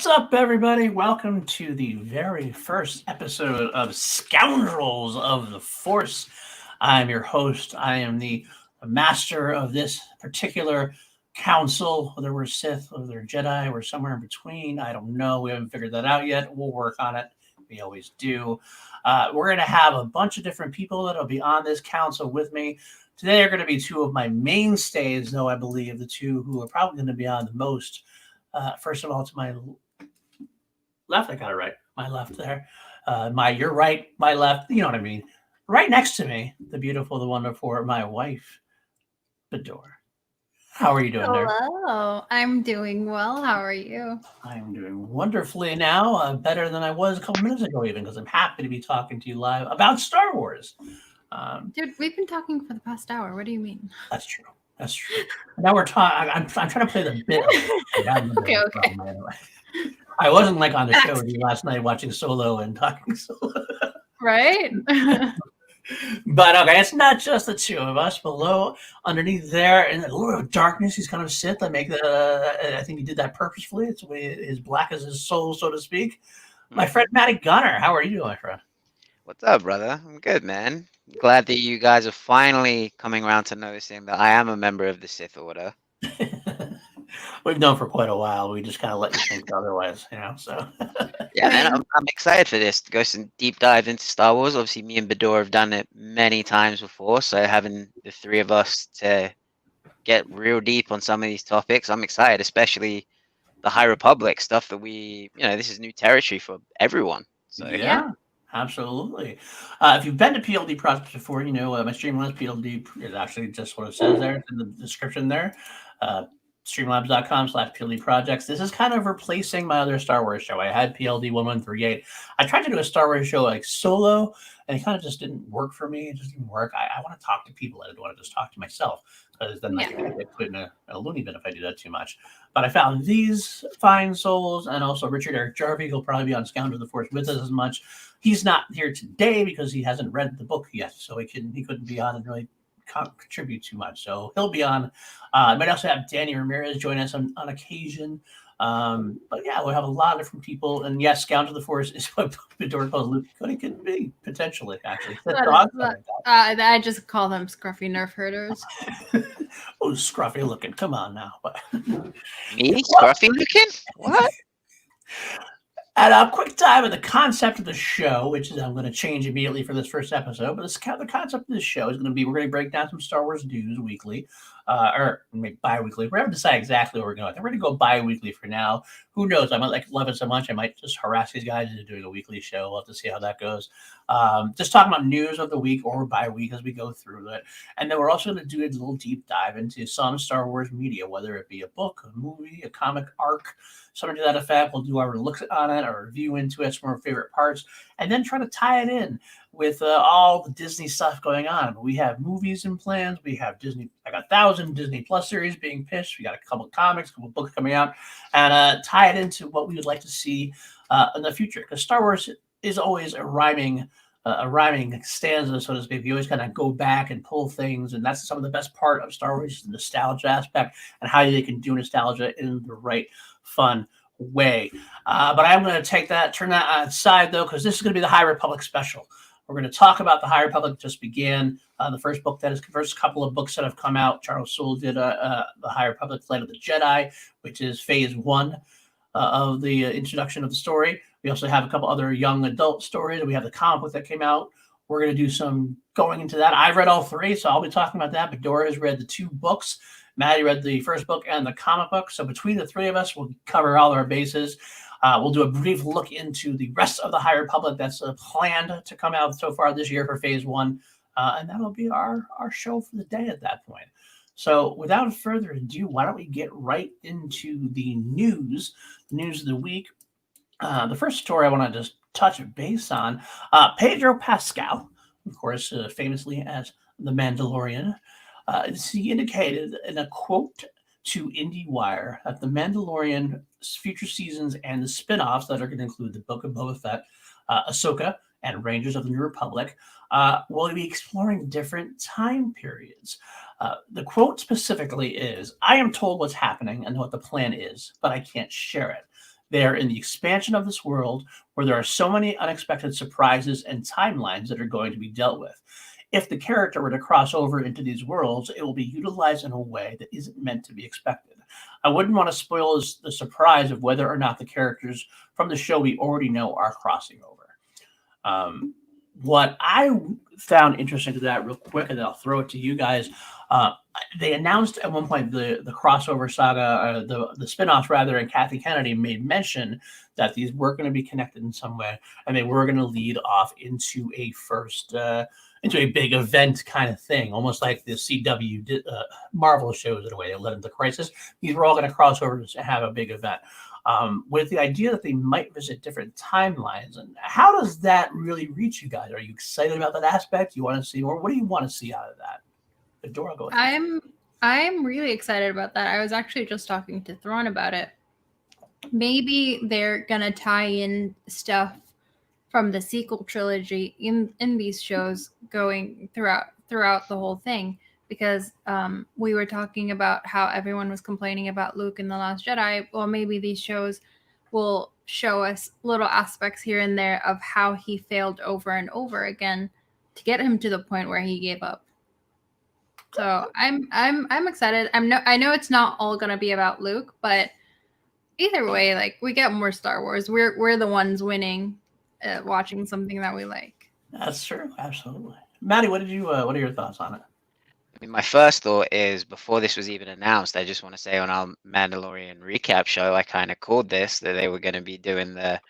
What's up, everybody? Welcome to the very first episode of Scoundrels of the Force. I'm your host. I am the master of this particular council. Whether we're Sith, whether they're Jedi, we're somewhere in between. I don't know. We haven't figured that out yet. We'll work on it. We always do. We're going to have a bunch of different people that'll be on this council with me. Today are going to be two of my mainstays, though I believe the two who are probably going to be on the most. First of all, to my left, I got it right. My left there. Your right, my left. You know what I mean. Right next to me, the beautiful, the wonderful, my wife, Bedore. How are you doing there? Hello, I'm doing well. How are you? I'm doing wonderfully now, better than I was a couple minutes ago, even because I'm happy to be talking to you live about Star Wars. Dude, we've been talking for the past hour. What do you mean? That's true. That's true. Now we're talking. I'm trying to play the bit. Okay. I wasn't like on the show with you last night watching Solo and talking Solo. Right? But okay, it's not just the two of us. Below, underneath there, in the Lord of Darkness, he's kind of Sith. I think he did that purposefully. It's as black as his soul, so to speak. My friend Matty Gunner, how are you doing, my friend? What's up, brother? I'm good, man. Glad that you guys are finally coming around to noticing that I am a member of the Sith Order. We've known for quite a while. We just kind of let you think otherwise, So Yeah, man, I'm excited for this to go some deep dive into Star Wars. Obviously, me and Bador have done it many times before, so having the three of us to get real deep on some of these topics, I'm excited, especially the High Republic stuff that this is new territory for everyone. So yeah. Absolutely. If you've been to PLD Projects before, my Streamlabs PLD is actually just what it says there in the description there. Streamlabs.com/PLD Projects. This is kind of replacing my other Star Wars show. I had PLD 1138. I tried to do a Star Wars show like solo, and it kind of just didn't work for me. It just didn't work. I want to talk to people. I didn't want to just talk to myself, because then I get put in a loony bin if I do that too much. But I found these fine souls, and also Richard Eric Jarvie, who'll probably be on Scoundrels of the Force with us as much. He's not here today because he hasn't read the book yet, so he couldn't be on and really contribute too much. So he'll be on. I might also have Danny Ramirez join us on occasion. But yeah, we'll have a lot of different people. And yes, Scoundrels of the Force is what Bedore calls Luke Cody could be, potentially, actually. I just call them scruffy nerf herders. Oh, scruffy looking. Come on now. Me? Scruffy looking? What? And a quick dive at the concept of the show, which is I'm going to change immediately for this first episode. But the concept of this show is going to be we're going to break down some Star Wars news weekly, or maybe bi-weekly. We haven't decided exactly where we're going. I think we're going to go bi-weekly for now. Who knows? I might love it so much I might just harass these guys into doing a weekly show. We'll have to see how that goes. Just talking about news of the week or bi-week as we go through it. And then we're also going to do a little deep dive into some Star Wars media, whether it be a book, a movie, a comic arc, something to that effect. We'll do our looks on it, our review into it, some of our favorite parts, and then try to tie it in with all the Disney stuff going on. We have movies and plans. We have Disney, like 1,000 Disney Plus series being pitched. We got a couple of comics, a couple of books coming out, and tie it into what we would like to see in the future. Because Star Wars is always a rhyming stanza, so to speak. You always kind of go back and pull things, and that's some of the best part of Star Wars, the nostalgia aspect and how they can do nostalgia in the right, fun way. But I'm going to turn that aside, though, because this is going to be the High Republic special. We're going to talk about the High Republic just began. The first couple of books that have come out. Charles Soule did the High Republic Flight of the Jedi, which is phase 1 of the introduction of the story. We also have a couple other young adult stories. We have the comic book that came out. We're going to do some going into that. I've read all 3, so I'll be talking about that. But Dora has read the 2 books. Maddie read the first book and the comic book. So between the 3 of us, we'll cover all our bases. We'll do a brief look into the rest of the High Republic that's planned to come out so far this year for phase 1. And that'll be our show for the day at that point. So without further ado, why don't we get right into the news of the week. The first story I want to just touch base on, Pedro Pascal, of course, famously as the Mandalorian, he indicated in a quote to IndieWire that the Mandalorian future seasons and the spin-offs that are going to include the Book of Boba Fett, Ahsoka, and Rangers of the New Republic will be exploring different time periods. The quote specifically is, "I am told what's happening and what the plan is, but I can't share it." They are in the expansion of this world where there are so many unexpected surprises and timelines that are going to be dealt with. If the character were to cross over into these worlds, it will be utilized in a way that isn't meant to be expected. I wouldn't want to spoil the surprise of whether or not the characters from the show we already know are crossing over. What I found interesting to that, real quick, and then I'll throw it to you guys. Uh, they announced at one point the crossover saga, the spinoffs rather, and Kathy Kennedy made mention that these were going to be connected in some way, and they were going to lead off into a into a big event kind of thing, almost like the CW Marvel shows in a way. They led into Crisis. These were all going to cross over to have a big event. With the idea that they might visit different timelines. And how does that really reach you guys? Are you excited about that aspect? You want to see more? What do you want to see out of that? Adora, go ahead. I'm really excited about that. I was actually just talking to Thrawn about it. Maybe they're gonna tie in stuff from the sequel trilogy in these shows going throughout the whole thing, because we were talking about how everyone was complaining about Luke in The Last Jedi. Well, maybe these shows will show us little aspects here and there of how he failed over and over again to get him to the point where he gave up. So I'm excited. I know it's not all gonna be about Luke, but either way, like, we get more Star Wars. We're the ones winning at watching something that we like. That's true, absolutely. Maddie, what are your thoughts on it? I mean, my first thought is, before this was even announced, I just want to say on our Mandalorian recap show, I kind of called this that they were going to be doing the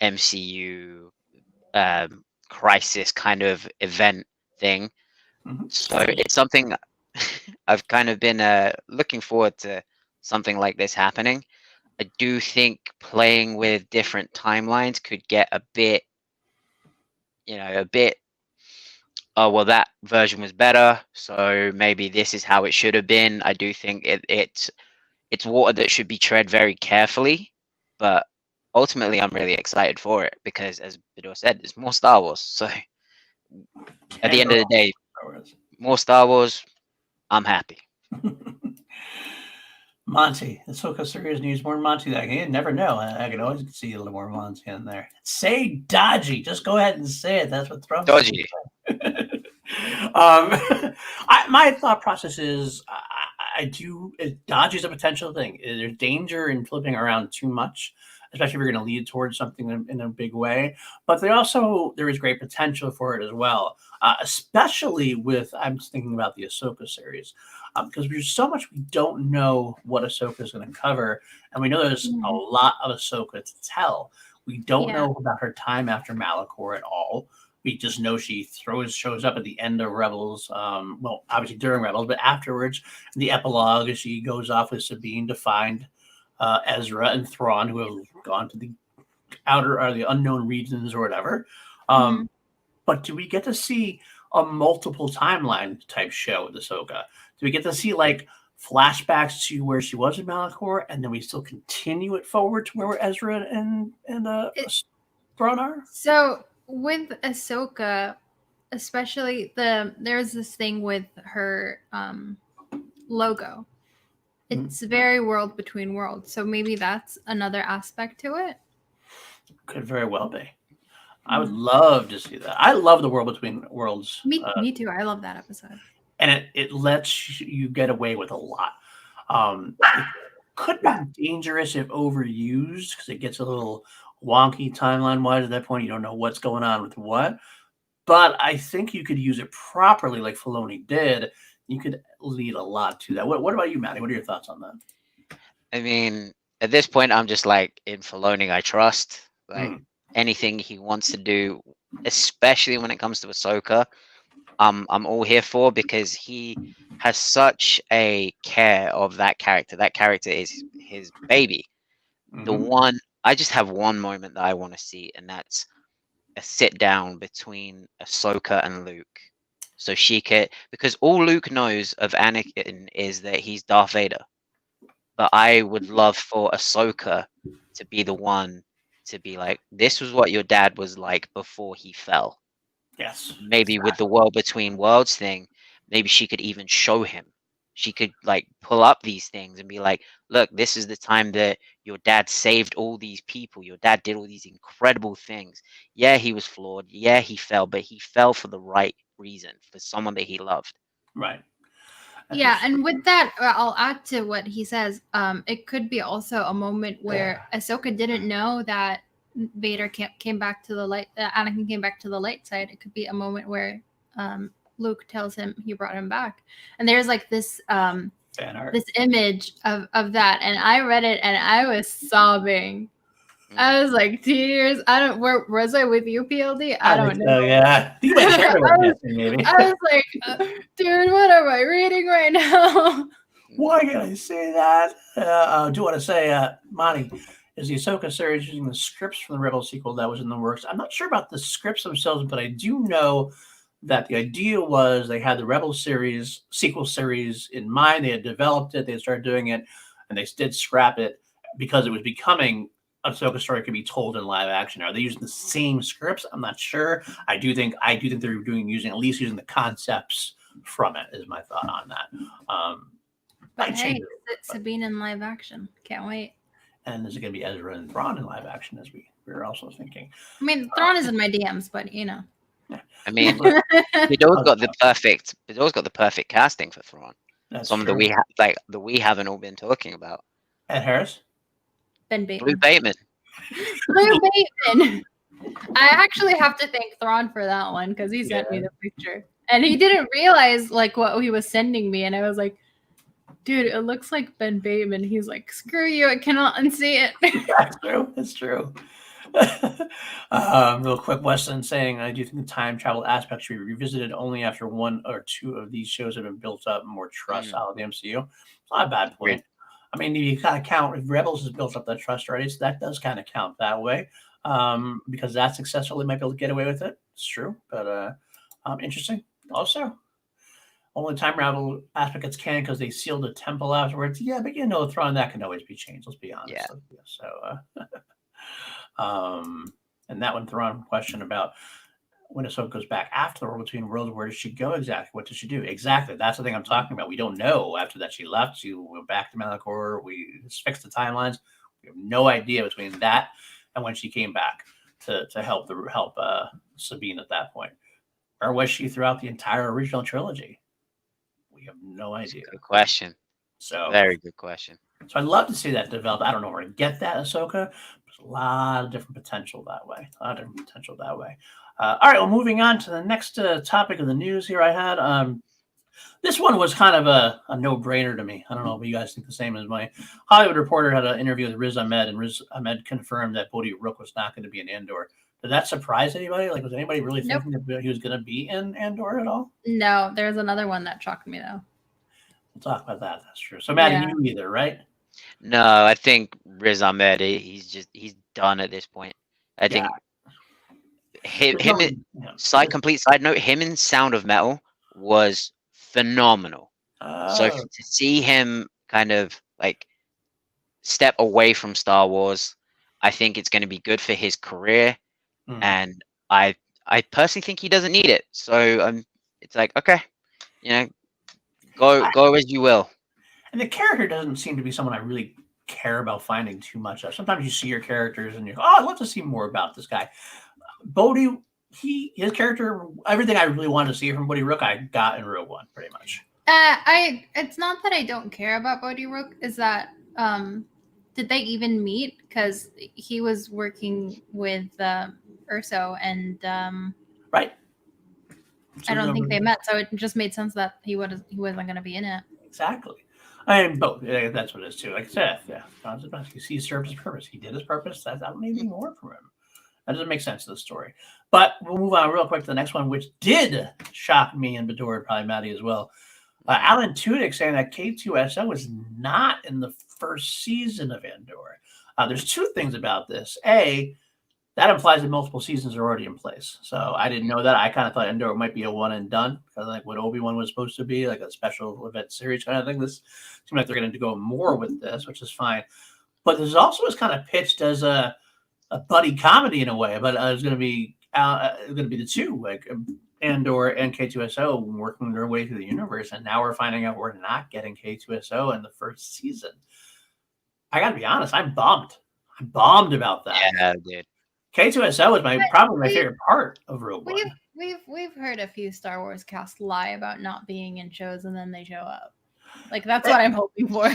MCU crisis kind of event thing. Mm-hmm. So it's something I've kind of been looking forward to, something like this happening. I do think playing with different timelines could get a bit, oh, well, that version was better, so maybe this is how it should have been. I do think it's water that should be tread very carefully, but ultimately I'm really excited for it because, as Bidor said, there's more Star Wars. So at the end of the day, more Star Wars, I'm happy. Monty, the Ahsoka series needs more Monty. You never know. I can always see a little more Monty in there. Say dodgy. Just go ahead and say it. That's what throws Dodgy. My thought process is dodgy is a potential thing. There's danger in flipping around too much, especially if you're going to lead towards something in a big way. But there is great potential for it as well, especially with, I'm just thinking about the Ahsoka series, because there's so much we don't know what Ahsoka is going to cover, and we know there's a lot of Ahsoka to tell. We don't know about her time after Malachor at all. We just know she shows up at the end of Rebels. Well, obviously during Rebels, but afterwards, in the epilogue, she goes off with Sabine to find Ezra and Thrawn, who have gone to the outer or the unknown regions or whatever. But do we get to see a multiple timeline type show with Ahsoka? Do we get to see like flashbacks to where she was in Malachor, and then we still continue it forward to where Ezra and Thrawn are? So with Ahsoka, especially there's this thing with her logo. It's very world between worlds. So maybe that's another aspect to it. Could very well be. I would love to see that. I love the world between worlds. Me too. I love that episode. And it lets you get away with a lot. It could be dangerous if overused, because it gets a little wonky timeline-wise. At that point, you don't know what's going on with what. But I think you could use it properly, like Filoni did. You could lead a lot to that. What about you, Maddie? What are your thoughts on that? I mean, at this point, I'm just like, in Filoni, I trust. Like, anything he wants to do, especially when it comes to Ahsoka, I'm all here for, because he has such a care of that character. That character is his baby. I just have one moment that I want to see, and that's a sit down between Ahsoka and Luke. So because all Luke knows of Anakin is that he's Darth Vader. But I would love for Ahsoka to be the one to be like, this was what your dad was like before he fell. Yes. Maybe with the world between worlds thing, maybe she could even show him she could like pull up these things and be like, look, this is the time that your dad saved all these people. Your dad did all these incredible things. Yeah, he was flawed. Yeah, he fell, but he fell for the right reason, for someone that he loved. Right. Yeah, and with that, I'll add to what he says. It could be also a moment where Ahsoka didn't know that Vader came back to the light. Anakin came back to the light side. It could be a moment where Luke tells him he brought him back, and there's like this this image of that, and I read it and I was sobbing. I was like, tears. I don't. Where was I with you, PLD? I don't know. Yeah, you might share it maybe. I was like, dude, what am I reading right now? Why can I say that? I do want to say, Monty, is the Ahsoka series using the scripts from the Rebel sequel that was in the works? I'm not sure about the scripts themselves, but I do know that the idea was they had the Rebel series, sequel series in mind. They had developed it. They had started doing it, and they did scrap it because it was becoming Ahsoka story could be told in live action. Are they using the same scripts? I'm not sure. I do think they're using at least using the concepts from it. Is my thought on that. But hey, it's Sabine in live action. Can't wait. And is it going to be Ezra and Thrawn in live action? As we were also thinking. I mean, Thrawn is in my DMs, but you know. I mean, it always got the perfect casting for Thrawn. That's Some true. that we haven't all been talking about. Ed Harris. Ben Bateman. Blue Bateman. Blue Bateman. I actually have to thank Thrawn for that one because he sent me the picture. And he didn't realize like what he was sending me. And I was like, dude, it looks like Ben Bateman. He's like, screw you, I cannot unsee it. That's true. It's true. Real quick, Weston saying, I do think the time travel aspect should be revisited only after one or two of these shows have been built up and more trust out of the MCU. It's not a bad point. I mean, you kind of count if Rebels has built up that trust already, so that does kind of count that way. Because that's successful, they might be able to get away with it. It's true, but interesting. Also, only time travel aspect gets canon because they sealed the temple afterwards. Yeah, but you know, Thrawn that can always be changed. Let's be honest. Yeah. So, and that one Thrawn question about when Ahsoka goes back after the World Between Worlds, where does she go exactly? What does she do exactly? That's the thing I'm talking about. We don't know. After that, she left. She went back to Malachor. We fixed the timelines. We have no idea between that and when she came back to help Sabine at that point. Or was she throughout the entire original trilogy? We have no idea. Good question. So very good question. So I'd love to see that develop. I don't know where to get that Ahsoka. There's a lot of different potential that way. All right, well, moving on to the next topic of the news here I had. This one was kind of a no-brainer to me. I don't know if you guys think the same as my Hollywood Reporter had an interview with Riz Ahmed, and Riz Ahmed confirmed that Bodhi Rook was not going to be in Andor. Did that surprise anybody? Like, was anybody really thinking that he was going to be in Andor at all? No, there's another one that shocked me, though. We'll talk about that. That's true. So, Maddie, you either, right? No, I think Riz Ahmed, he's done at this point. I think complete side note, him in Sound of Metal was phenomenal. So to see him kind of like step away from Star Wars, I think it's going to be good for his career. And I personally think he doesn't need it. So it's like, okay, go as you will. And the character doesn't seem to be someone I really care about finding too much of. Sometimes you see your characters and you go, oh, I'd love to see more about this guy. Bodhi, his character, everything I really wanted to see from Bodhi Rook, I got in Rogue One, pretty much. It's not that I don't care about Bodhi Rook, is that did they even meet? Because he was working with Urso and right. I don't think they met, so it just made sense that he wasn't going to be in it. Exactly. I mean, both. That's what it is too. Like I said, yeah. He served his purpose. He did his purpose. I don't need anything more from him. That doesn't make sense to the story. But we'll move on real quick to the next one, which did shock me and Bedore, probably Maddie as well. Alan Tudyk saying that K2SO was not in the first season of Andor. There's two things about this. A, that implies that multiple seasons are already in place. So I didn't know that. I kind of thought Andor might be a one and done, kind of like what Obi-Wan was supposed to be, like a special event series kind of thing. This seems like they're going to go more with this, which is fine. But this also is kind of pitched as a buddy comedy in a way. But it's going to be the two, like Andor and K2SO working their way through the universe, and now we're finding out we're not getting K2SO in the first season. I got to be honest, I'm bummed. I'm bummed about that. Yeah, dude. K2SO is probably my favorite part of Rogue One. We've heard a few Star Wars cast lie about not being in shows and then they show up. Like that's what I'm hoping for.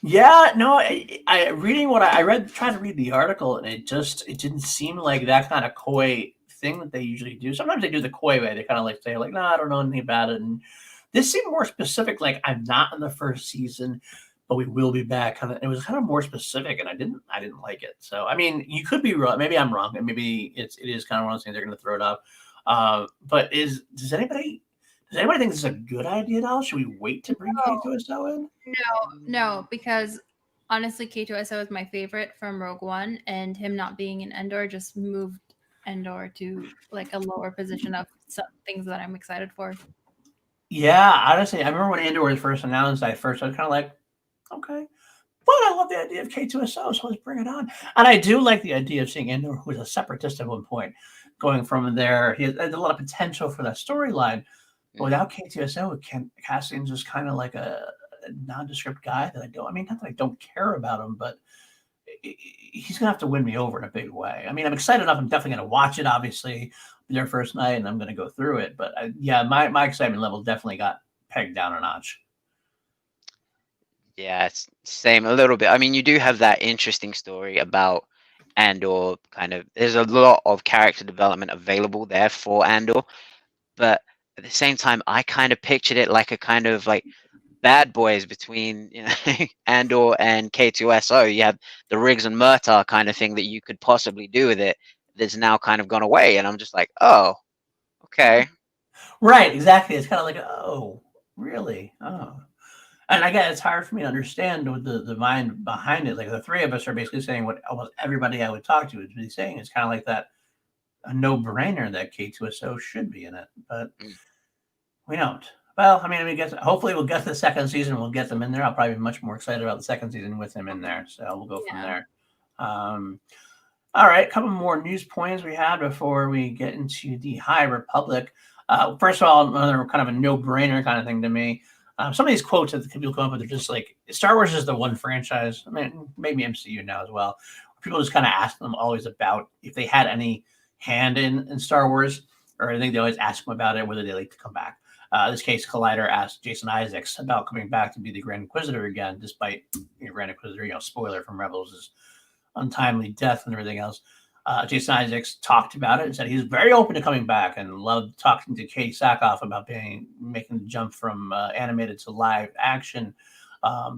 Yeah, no, I reading what I read, trying to read the article, and it didn't seem like that kind of coy thing that they usually do. Sometimes they do the coy way. They kind of like say like, "No, I don't know anything about it." And this seemed more specific. Like, I'm not in the first season, but we will be back. Kind of, it was kind of more specific, and I didn't like it. So, I mean, you could be wrong. Maybe I'm wrong, and maybe it is kind of one of those things they're going to throw it up. But does anybody think this is a good idea at all? Should we wait to bring K2SO in? No, because honestly, K2SO is my favorite from Rogue One, and him not being in Endor just moved Endor to like a lower position of some things that I'm excited for. Yeah, honestly, I remember when Andor was first announced, I was kind of like, okay. But I love the idea of K2SO, so let's bring it on. And I do like the idea of seeing Andor, who was a separatist at one point, going from there. He has a lot of potential for that storyline. But without K2SO, Cassian's just kind of like a nondescript guy that not that I don't care about him, but he's going to have to win me over in a big way. I mean, I'm excited enough. I'm definitely going to watch it, obviously, their first night, and I'm going to go through it. But yeah, my excitement level definitely got pegged down a notch. Yeah, it's same a little bit. I mean, you do have that interesting story about Andor. Kind of, there's a lot of character development available there for Andor, but at the same time, I kind of pictured it like a kind of like bad boys between Andor and K2SO. You have the Riggs and Murtaugh kind of thing that you could possibly do with it. That's now kind of gone away, and I'm just like, oh, okay. Right, exactly. It's kind of like, oh, really? Oh. And again, it's hard for me to understand what the mind behind it. Like the three of us are basically saying what almost everybody I would talk to would be saying. It's kind of like that a no-brainer that K2SO should be in it, but we don't. Well, I mean, hopefully we'll get the second season. We'll get them in there. I'll probably be much more excited about the second season with him in there. So we'll go from there. All right, a couple more news points we had before we get into the High Republic. First of all, another kind of a no-brainer kind of thing to me. Some of these quotes that people come up with are just like Star Wars is the one franchise. I mean, maybe MCU now as well. People just kind of ask them always about if they had any hand in Star Wars, or I think they always ask them about it, whether they like to come back. In this case, Collider asked Jason Isaacs about coming back to be the Grand Inquisitor again, despite Grand Inquisitor, spoiler from Rebels' untimely death and everything else. Jason Isaacs talked about it and said he's very open to coming back and loved talking to Katie Sackhoff about making the jump from animated to live action.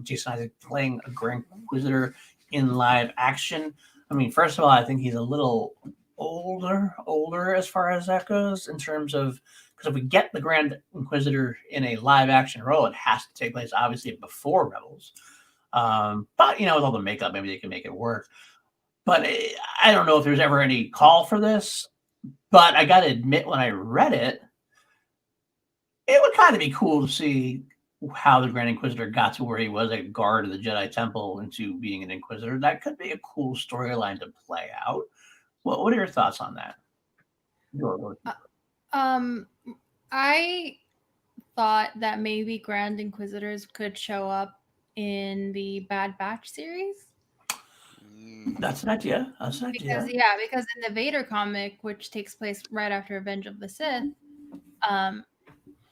Jason Isaacs playing a Grand Inquisitor in live action. I mean, first of all, I think he's a little older as far as that goes in terms of, because if we get the Grand Inquisitor in a live action role, it has to take place obviously before Rebels. But with all the makeup, maybe they can make it work. But I don't know if there's ever any call for this. But I got to admit, when I read it, it would kind of be cool to see how the Grand Inquisitor got to where he was a guard of the Jedi Temple into being an Inquisitor. That could be a cool storyline to play out. What are your thoughts on that? I thought that maybe Grand Inquisitors could show up in the Bad Batch series. That's an idea. Because in the Vader comic, which takes place right after Revenge of the Sith,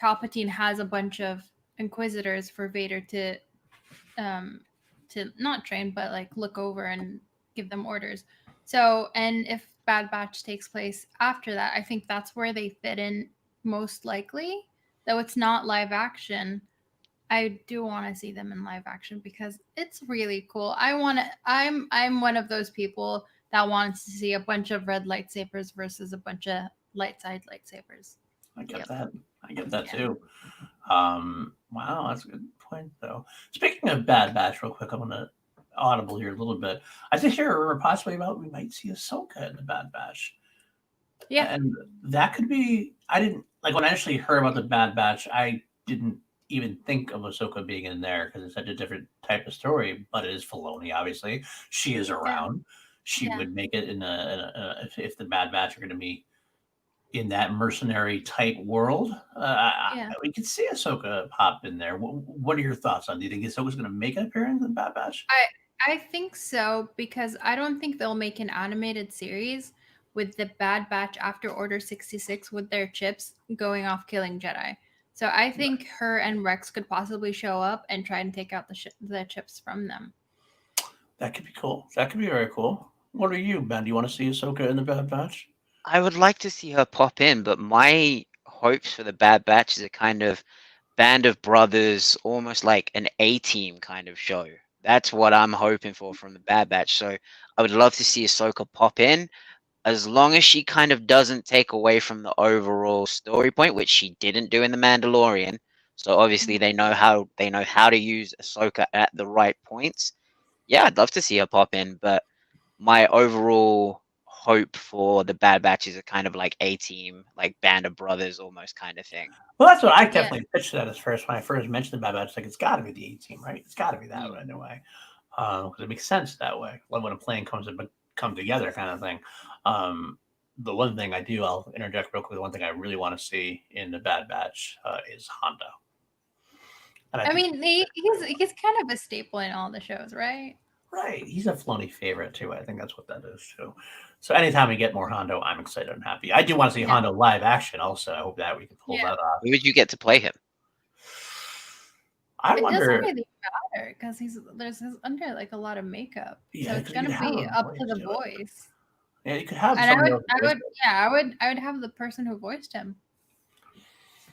Palpatine has a bunch of Inquisitors for Vader to not train, but like look over and give them orders. So, and if Bad Batch takes place after that, I think that's where they fit in most likely. Though it's not live action, I do want to see them in live action because it's really cool. I'm one of those people that wants to see a bunch of red lightsabers versus a bunch of light side lightsabers. I get that. I get that too. Wow, that's a good point though. Speaking of Bad Batch, real quick, I'm gonna audible here a little bit. I think here possibly about we might see Ahsoka in the Bad Batch. Yeah. And that could be, I didn't like when I initially heard about the Bad Batch, I didn't even think of Ahsoka being in there because it's such a different type of story, but it is Filoni, obviously. She is around. She would make it in if the Bad Batch are going to be in that mercenary type world. Yeah. We could see Ahsoka pop in there. What are your thoughts on? Do you think Ahsoka's going to make an appearance in Bad Batch? I think so because I don't think they'll make an animated series with the Bad Batch after Order 66 with their chips going off killing Jedi. So I think her and Rex could possibly show up and try and take out the chips from them. That could be cool. That could be very cool. What are you, Ben? Do you want to see Ahsoka in the Bad Batch? I would like to see her pop in, but my hopes for the Bad Batch is a kind of band of brothers, almost like an A-team kind of show. That's what I'm hoping for from the Bad Batch. So I would love to see Ahsoka pop in, as long as she kind of doesn't take away from the overall story point, which she didn't do in The Mandalorian. So obviously they know how to use Ahsoka at the right points. Yeah, I'd love to see her pop in, but my overall hope for the Bad Batch is a kind of like A-team, like band of brothers almost kind of thing. Well, that's what I Yeah. definitely pitched that as first when I first mentioned the Bad Batch. Like, it's got to be the A-team, right? It's got to be that Mm. in a way, because it makes sense that way. Like when a plane come together, kind of thing. Um, the one thing I'll interject real quick. The one thing I really want to see in the Bad Batch is Hondo. And I I think mean, he's kind of a staple in all the shows, right? right, he's a Filoni favorite too. I think that's what that is too. So anytime we get more Hondo, I'm excited and happy. I do want to see Yeah. Hondo live action. Also, I hope that we can pull Yeah. that off. Who would you get to play him? I It doesn't wonder. really matter because he's under like a lot of makeup, Yeah, so it's 'cause you could gonna have be a up to voice the to it. voice. Yeah, you could have And somebody else voice it. I would have the person who voiced him.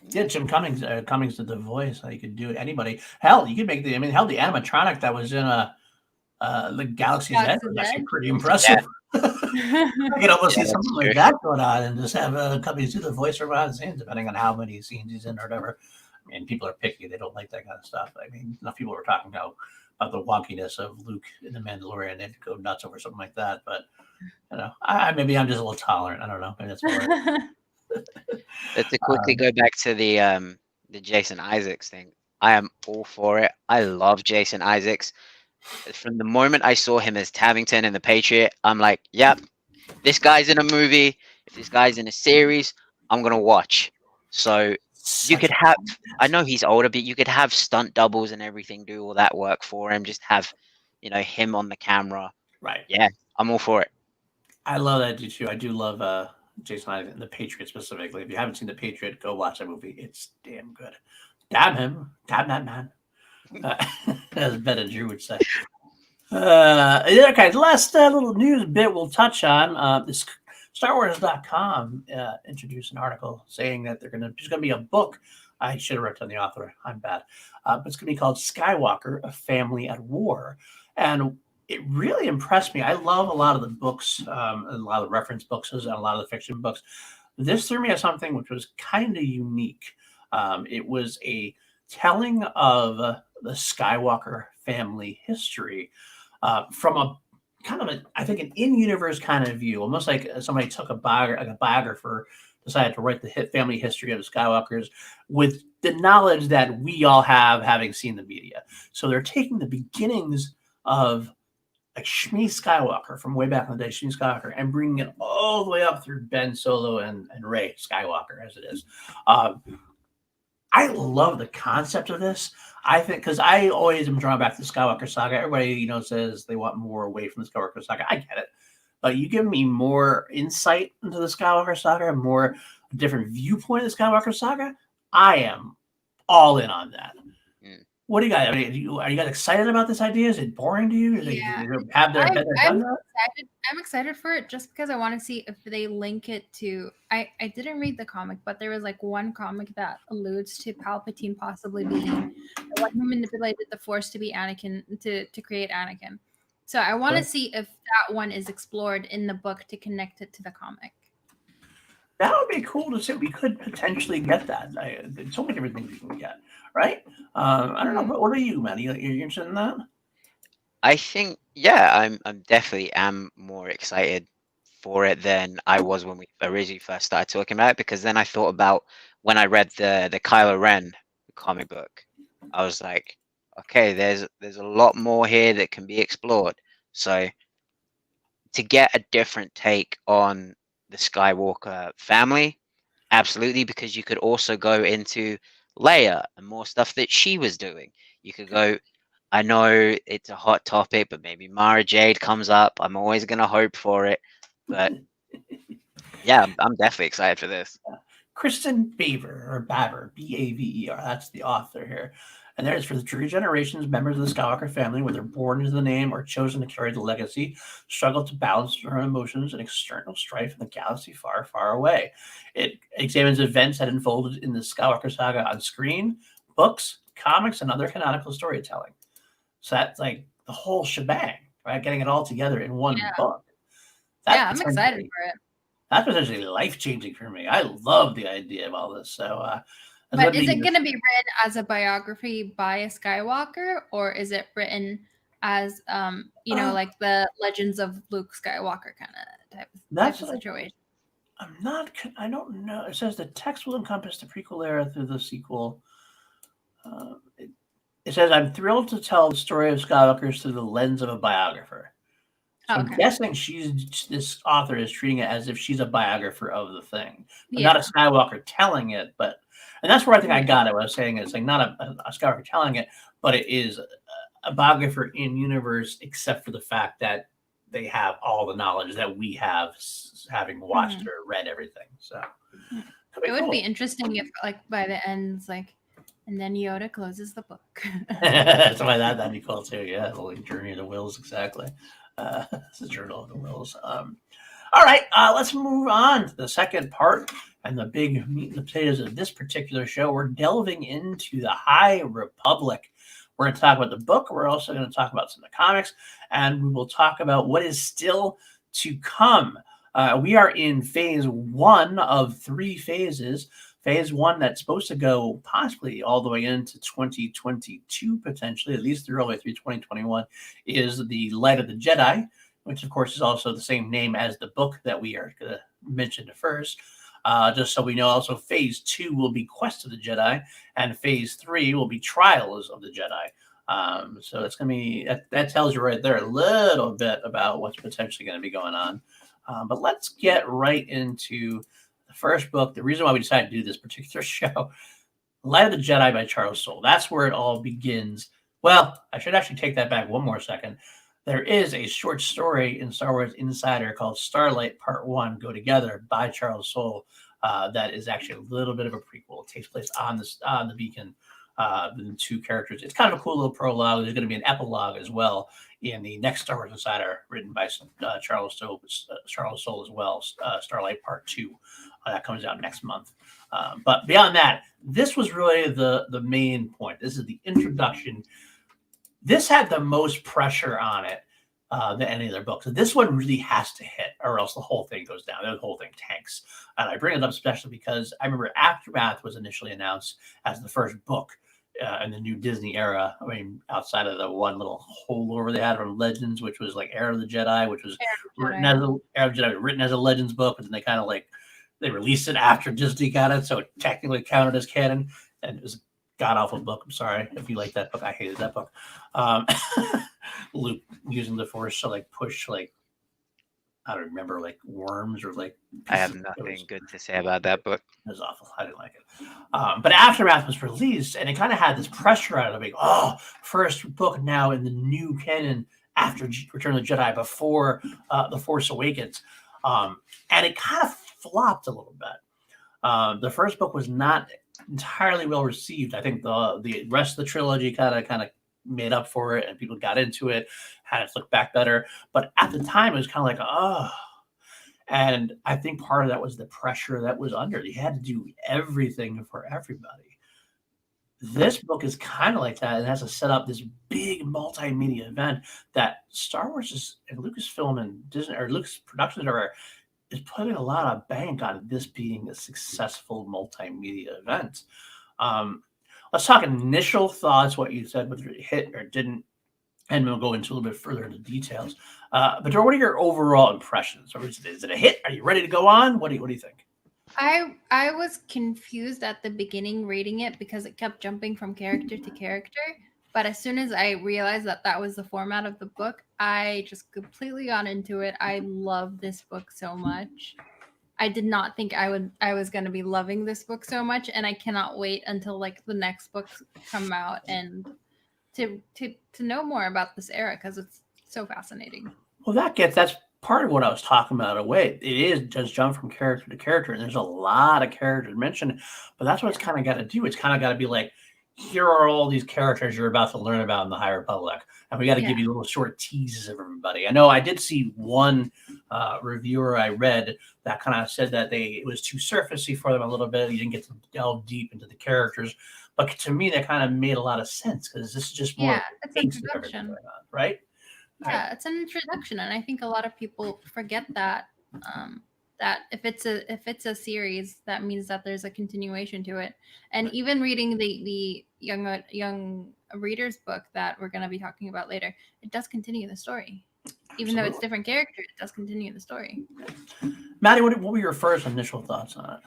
Yeah, Jim Cummings. Cummings did the voice. You could do it. Anybody. Hell, you could make the. I mean, hell, the animatronic that was in the Galaxy's Edge was Galaxy's actually Edge. pretty Yeah, impressive. I could almost yeah, see that's something true. like that going on, and just have Cummings do the voice from behind the scenes, depending on how many scenes he's in or whatever. I mean, people are picky; they don't like that kind of stuff. I mean, enough people were talking about the wonkiness of Luke in the Mandalorian. They'd go nuts over something like that. But maybe I'm just a little tolerant. I don't know. Maybe that's more. But to quickly go back to the Jason Isaacs thing, I am all for it. I love Jason Isaacs. From the moment I saw him as Tavington in The Patriot, I'm like, yep, this guy's in a movie. If this guy's in a series, I'm gonna watch. So you Such could a have, I know he's older, but you could have stunt doubles and everything do all that work for him. Just have, him on the camera. right. Yeah, I'm all for it. I love that too. I do love Jason Isaacs and the Patriot specifically. If you haven't seen the Patriot, go watch that movie. It's damn good. Damn him, damn that man. As Ben and Drew would say. Yeah, okay, the last little news bit we'll touch on. This StarWars.com introduced an article saying that there's going to be a book. I should have written on the author. I'm bad. But it's going to be called Skywalker: A Family at War, and it really impressed me. I love a lot of the books, a lot of the reference books, and a lot of the fiction books. This threw me at something which was kind of unique. It was a telling of the Skywalker family history from a kind of I think, an in-universe kind of view, almost like somebody took a biographer, decided to write the family history of the Skywalkers with the knowledge that we all have, having seen the media. So they're taking the beginnings of like Shmi Skywalker from way back in the day, Shmi Skywalker, and bringing it all the way up through Ben Solo and Rey Skywalker as it is. Um, I love the concept of this. I think because I always am drawn back to the Skywalker saga. Everybody, says they want more away from the Skywalker saga. I get it, but you give me more insight into the Skywalker saga, more different viewpoint of the Skywalker saga. I am all in on that. Mm. What do you guys? I mean, are you guys excited about this idea? Is it boring to you? Do Yeah. you have their I'm, been there, I'm done that? excited. I'm excited for it just because I want to see if they link it to. I didn't read the comic, but there was like one comic that alludes to Palpatine possibly being the one who manipulated the Force to be Anakin to create Anakin. So I want to Right. see if that one is explored in the book to connect it to the comic. That would be cool to see. We could potentially get that. There's so many different things we can get, right? I don't know, Mhm. but what are you, man? You're interested in that? I think, yeah, I'm definitely am more excited for it than I was when we originally first started talking about it, because then I thought about when I read the Kylo Ren comic book. I was like, okay, there's a lot more here that can be explored. So to get a different take on the Skywalker family, Absolutely, because you could also go into Leia and more stuff that she was doing. You could go, I know it's a hot topic, but maybe Mara Jade comes up. I'm always going to hope for it. But yeah, I'm definitely excited for this. Kristen Baver, Baver. That's the author here. And there's for the three generations, members of the Skywalker family, whether born into the name or chosen to carry the legacy, struggle to balance their own emotions and external strife in the galaxy far, far away. It examines events that unfolded in the Skywalker saga on screen, books, comics, and other canonical storytelling. So that's like the whole shebang, right? Getting it all together in one book. Yeah, I'm excited for it. That's potentially life-changing for me. I love the idea of all this. So, but is it going to be written as a biography by a Skywalker, or is it written as, like the Legends of Luke Skywalker kind of type of situation? I don't know. It says the text will encompass the prequel era through the sequel. It says, I'm thrilled to tell the story of Skywalker through the lens of a biographer. So I'm guessing this author is treating it as if she's a biographer of the thing, but not a Skywalker telling it. And that's where I think I got it. What I was saying is like not a Skywalker telling it, but it is a biographer in universe, except for the fact that they have all the knowledge that we have, having watched or read everything. So it would be interesting if, like, by the end, it's like, and then Yoda closes the book. Something like that. That'd be cool too. Yeah, the Journey of the Wills, exactly. It's the Journal of the Wills. All right, let's move on to the second part and the big meat and potatoes of this particular show. We're delving into the High Republic. We're going to talk about the book. We're also going to talk about some of the comics, and we will talk about what is still to come. We are in phase 1 of 3 phases. Phase 1 that's supposed to go possibly all the way into 2022, potentially, at least all the way through 2021, is The Light of the Jedi, which, of course, is also the same name as the book that we are going to mention first. Just so we know, also phase 2 will be Quest of the Jedi, and phase 3 will be Trials of the Jedi. So it's going to be, that tells you right there a little bit about what's potentially going to be going on. But let's get right into the first book. The reason why we decided to do this particular show, Light of the Jedi by Charles Soule. That's where it all begins. Well, I should actually take that back one more second. There is a short story in Star Wars Insider called Starlight Part 1, Go Together, by Charles Soule. That is actually a little bit of a prequel. It takes place on the Beacon, the 2 characters. It's kind of a cool little prologue. There's going to be an epilogue as well in the next Star Wars Insider, written by Charles Soule as well, Starlight Part 2. That comes out next month. But beyond that, this was really the main point. This is the introduction. This had the most pressure on it than any of their books. This one really has to hit, or else the whole thing goes down. The whole thing tanks. And I bring it up especially because I remember Aftermath was initially announced as the first book in the new Disney era. I mean, outside of the one little holdover they had from Legends, which was like Era of the Jedi, which was written as a Legends book, but then they kind of they released it after Disney got it, so it technically counted as canon. And it was a god-awful book. I'm sorry if you like that book. I hated that book. Luke using the Force to push I don't remember worms or I have nothing good to say about that book. It was awful. I didn't like it. But Aftermath was released, and it kind of had this pressure on it of first book now in the new canon after Return of the Jedi, before The Force Awakens. And it kind of flopped a little bit. The first book was not entirely well received. I think the rest of the trilogy kind of made up for it, and people got into it, had it look back better. But at the time, it was kind of and I think part of that was the pressure that was under. They had to do everything for everybody. This book is kind of like that. It has to set up this big multimedia event that Star Wars and Lucasfilm and Disney, or Lucas Productions, is putting a lot of bank on this being a successful multimedia event. Let's talk initial thoughts, what you said, whether it hit or didn't, and we'll go into a little bit further into details. But what are your overall impressions? Or is it a hit? Are you ready to go on? What do you think? I was confused at the beginning reading it because it kept jumping from character to character. But as soon as I realized that was the format of the book, I just completely got into it. I love this book so much. I did not think I was going to be loving this book so much, and I cannot wait until like the next books come out and to know more about this era because it's so fascinating. Well, that's part of what I was talking about. In a way, it is just jump from character to character, and there's a lot of characters mentioned. But that's what it's kind of got to do. It's kind of got to be like, here are all these characters you're about to learn about in the High Republic, and we got to give you little short teases of everybody. I know I did see one reviewer I read that kind of said that it was too surfacey for them a little bit. You didn't get to delve deep into the characters. But to me, that kind of made a lot of sense because this is just more it's introduction, right? Yeah, it's an introduction, and I think a lot of people forget that that if it's a series, that means that there's a continuation to it. And even reading the young reader's book that we're going to be talking about later, it does continue the story. Even though it's different characters, it does continue the story. Maddie, what were your first initial thoughts on it?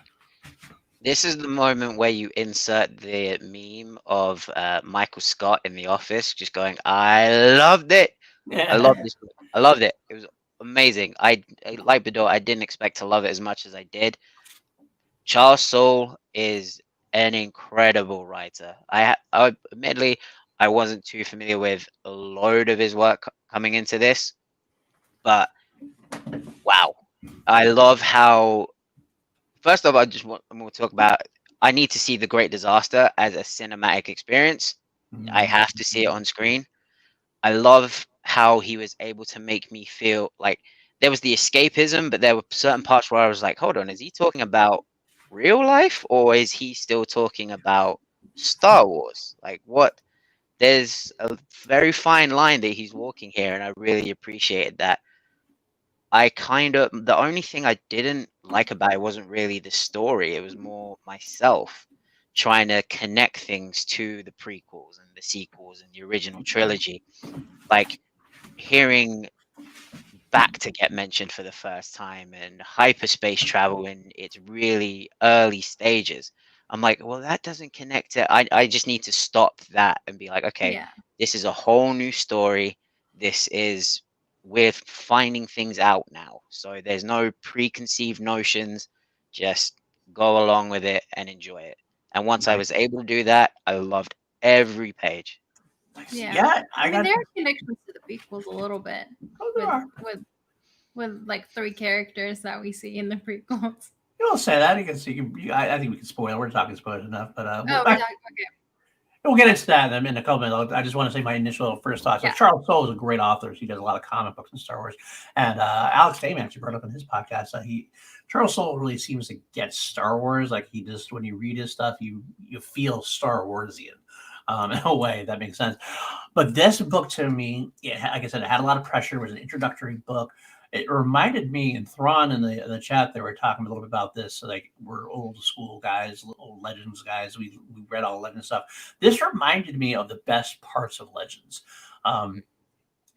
This is the moment where you insert the meme of Michael Scott in The Office, just going, "I loved it. I loved this book. I loved it. It was amazing. I like Bedore. I didn't expect to love it as much as I did." Charles Soule is an incredible writer. Admittedly, I wasn't too familiar with a load of his work coming into this, but wow, I love how. First off, I'm going to talk about. I need to see The Great Disaster as a cinematic experience. I have to see it on screen. I love how he was able to make me feel like there was the escapism, but there were certain parts where I was like, hold on, is he talking about real life or is he still talking about Star Wars? Like, what? There's a very fine line that he's walking here, and I really appreciated that. The only thing I didn't like about it wasn't really the story, it was more myself trying to connect things to the prequels and the sequels and the original trilogy. Like, hearing Bacta get mentioned for the first time and hyperspace travel in its really early stages. I'm like, well, that doesn't connect it. I just need to stop that and be like, okay, this is a whole new story. We're finding things out now. So there's no preconceived notions. Just go along with it and enjoy it. And once I was able to do that, I loved every page. Yeah, I mean, there are connections to the prequels a little bit with like 3 characters that we see in the prequels. You don't say that. You can see. I think we can spoil. We're talking spoilers enough, but okay. We'll get into that in a couple minutes. I just want to say my initial first thoughts. So Charles Soule is a great author. He does a lot of comic books and Star Wars. And Alex Dayman actually brought up in his podcast that Charles Soule really seems to get Star Wars. Like, he just, when you read his stuff, you feel Star Warsian. In a way that makes sense. But this book, to me, like I said, it had a lot of pressure. It was an introductory book. It reminded me, and Thrawn in the chat, they were talking a little bit about this. So, like, we're old school guys, old Legends guys. We read all Legends stuff. This reminded me of the best parts of Legends,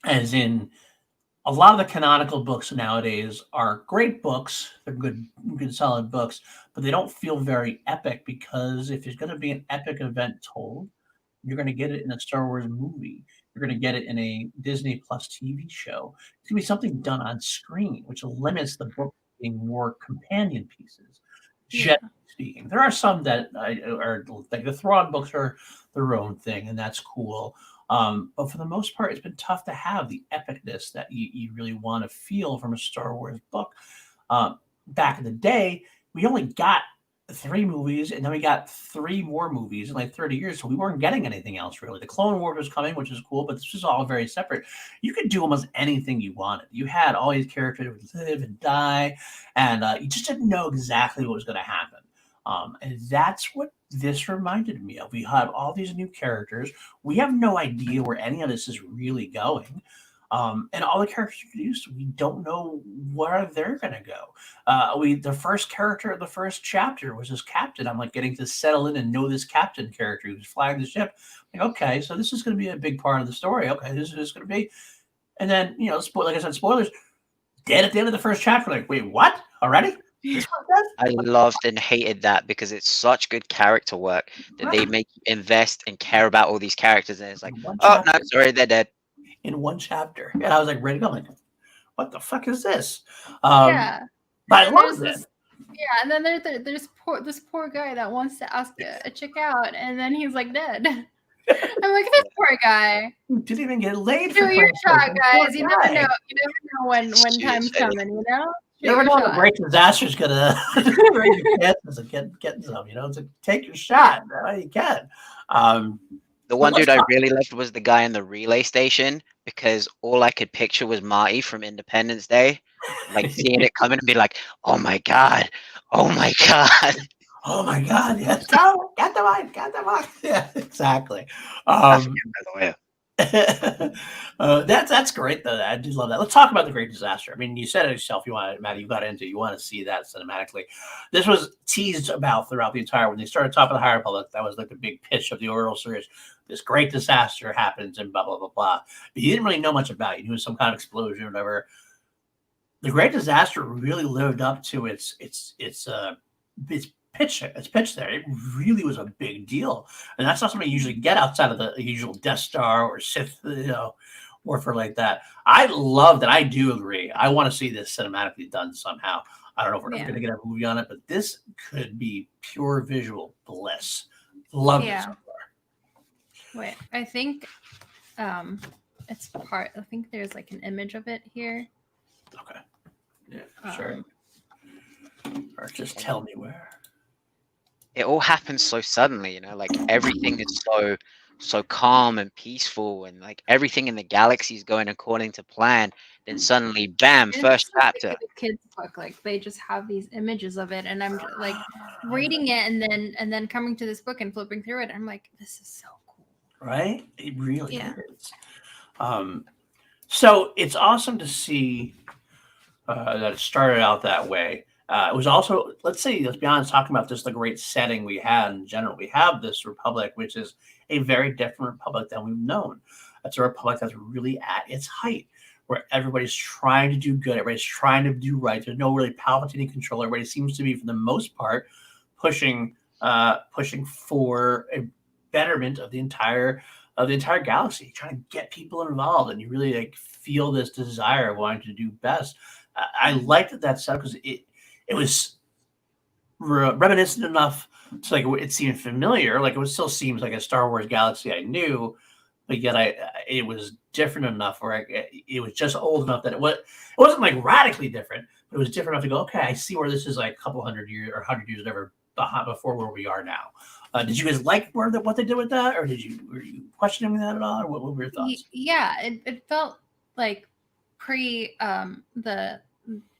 as in a lot of the canonical books nowadays are great books. They're good solid books, but they don't feel very epic, because if there's going to be an epic event told, you're going to get it in a Star Wars movie. You're going to get it in a Disney Plus TV show. It's going to be something done on screen, which limits the book being more companion pieces. Generally speaking, there are some that are like the Thrawn books are their own thing, and that's cool. But for the most part, it's been tough to have the epicness that you really want to feel from a Star Wars book. Back in the day, we only got 3 movies, and then we got 3 more movies in like 30 years. So we weren't getting anything else really. The Clone Wars was coming, which is cool, but this was all very separate. You could do almost anything you wanted. You had all these characters who would live and die, and you just didn't know exactly what was going to happen. And that's what this reminded me of. We have all these new characters. We have no idea where any of this is really going. And all the characters introduced, we don't know where they're going to go. The first character in the first chapter was this captain. I'm like getting to settle in and know this captain character who's flying the ship. Like, okay, so this is going to be a big part of the story. Okay, this is going to be. And then, like I said, spoilers, dead at the end of the first chapter. Like, wait, what? Already? I loved and hated that, because it's such good character work that they make you invest and care about all these characters. And it's like, oh, no, sorry, they're dead. In one chapter. And I was like, ready to go. Like, what the fuck is this? But I love this. Yeah, and then there's this poor guy that wants to ask a chick out, and then he's like dead. I'm like, this poor guy. Didn't even get laid for Shoot your Christ's sake. shot, Poor guys. You never guy. know. You never know when time's coming. You know. You never know when a great disaster's gonna bring your chances of getting some. You know, it's like, take your shot. You can. The one dude I really loved was the guy in the relay station because all I could picture was Marty from Independence Day, like seeing it coming and be like, "Oh my god, oh my god." Oh my God! Yes, go get the mic, get the mic. Yeah, exactly. African, by the way. That's great though. I do love that. Let's talk about the Great Disaster. I mean, you said it yourself. You want Matt. You got into. You want to see that cinematically. This was teased about throughout the entire. When they started talking about the High Republic, that was like the big pitch of the oral series. This great disaster happens and blah blah blah blah. But you didn't really know much about it. You knew it was some kind of explosion or whatever. The Great Disaster really lived up to its pitch there. It really was a big deal, and that's not something you usually get outside of the usual Death Star or Sith, warfare like that. I love that. I do agree. I want to see this cinematically done somehow. I don't know if we're ever going to get a movie on it, but this could be pure visual bliss. Love it so far. Wait, I think it's part. I think there's like an image of it here. Okay. Yeah, sure. Or just tell me where. It all happens so suddenly, you know, like everything is so calm and peaceful, and like everything in the galaxy is going according to plan. Then suddenly, bam! First chapter. The kids book, like they just have these images of it, and I'm like reading it, and then coming to this book and flipping through it. I'm like, this is so cool, right? It really is. So it's awesome to see that it started out that way. It was also, let's be honest, talking about just the great setting we had in general. We have this republic, which is a very different republic than we've known. It's a republic that's really at its height, where everybody's trying to do good, everybody's trying to do right. There's no really palpitating control. Everybody seems to be, for the most part, pushing for a betterment of the entire galaxy, trying to get people involved, and you really like feel this desire of wanting to do best. I liked that setup because it was reminiscent enough to like it seemed familiar. Like it still seems like a Star Wars galaxy I knew, but yet it was different enough where it was just old enough that it wasn't like radically different, but it was different enough to go, okay, I see where this is like a couple hundred years or 100 years whatever before where we are now. Did you guys like what they did with that, or were you questioning that at all, or what were your thoughts? Yeah, it felt like pre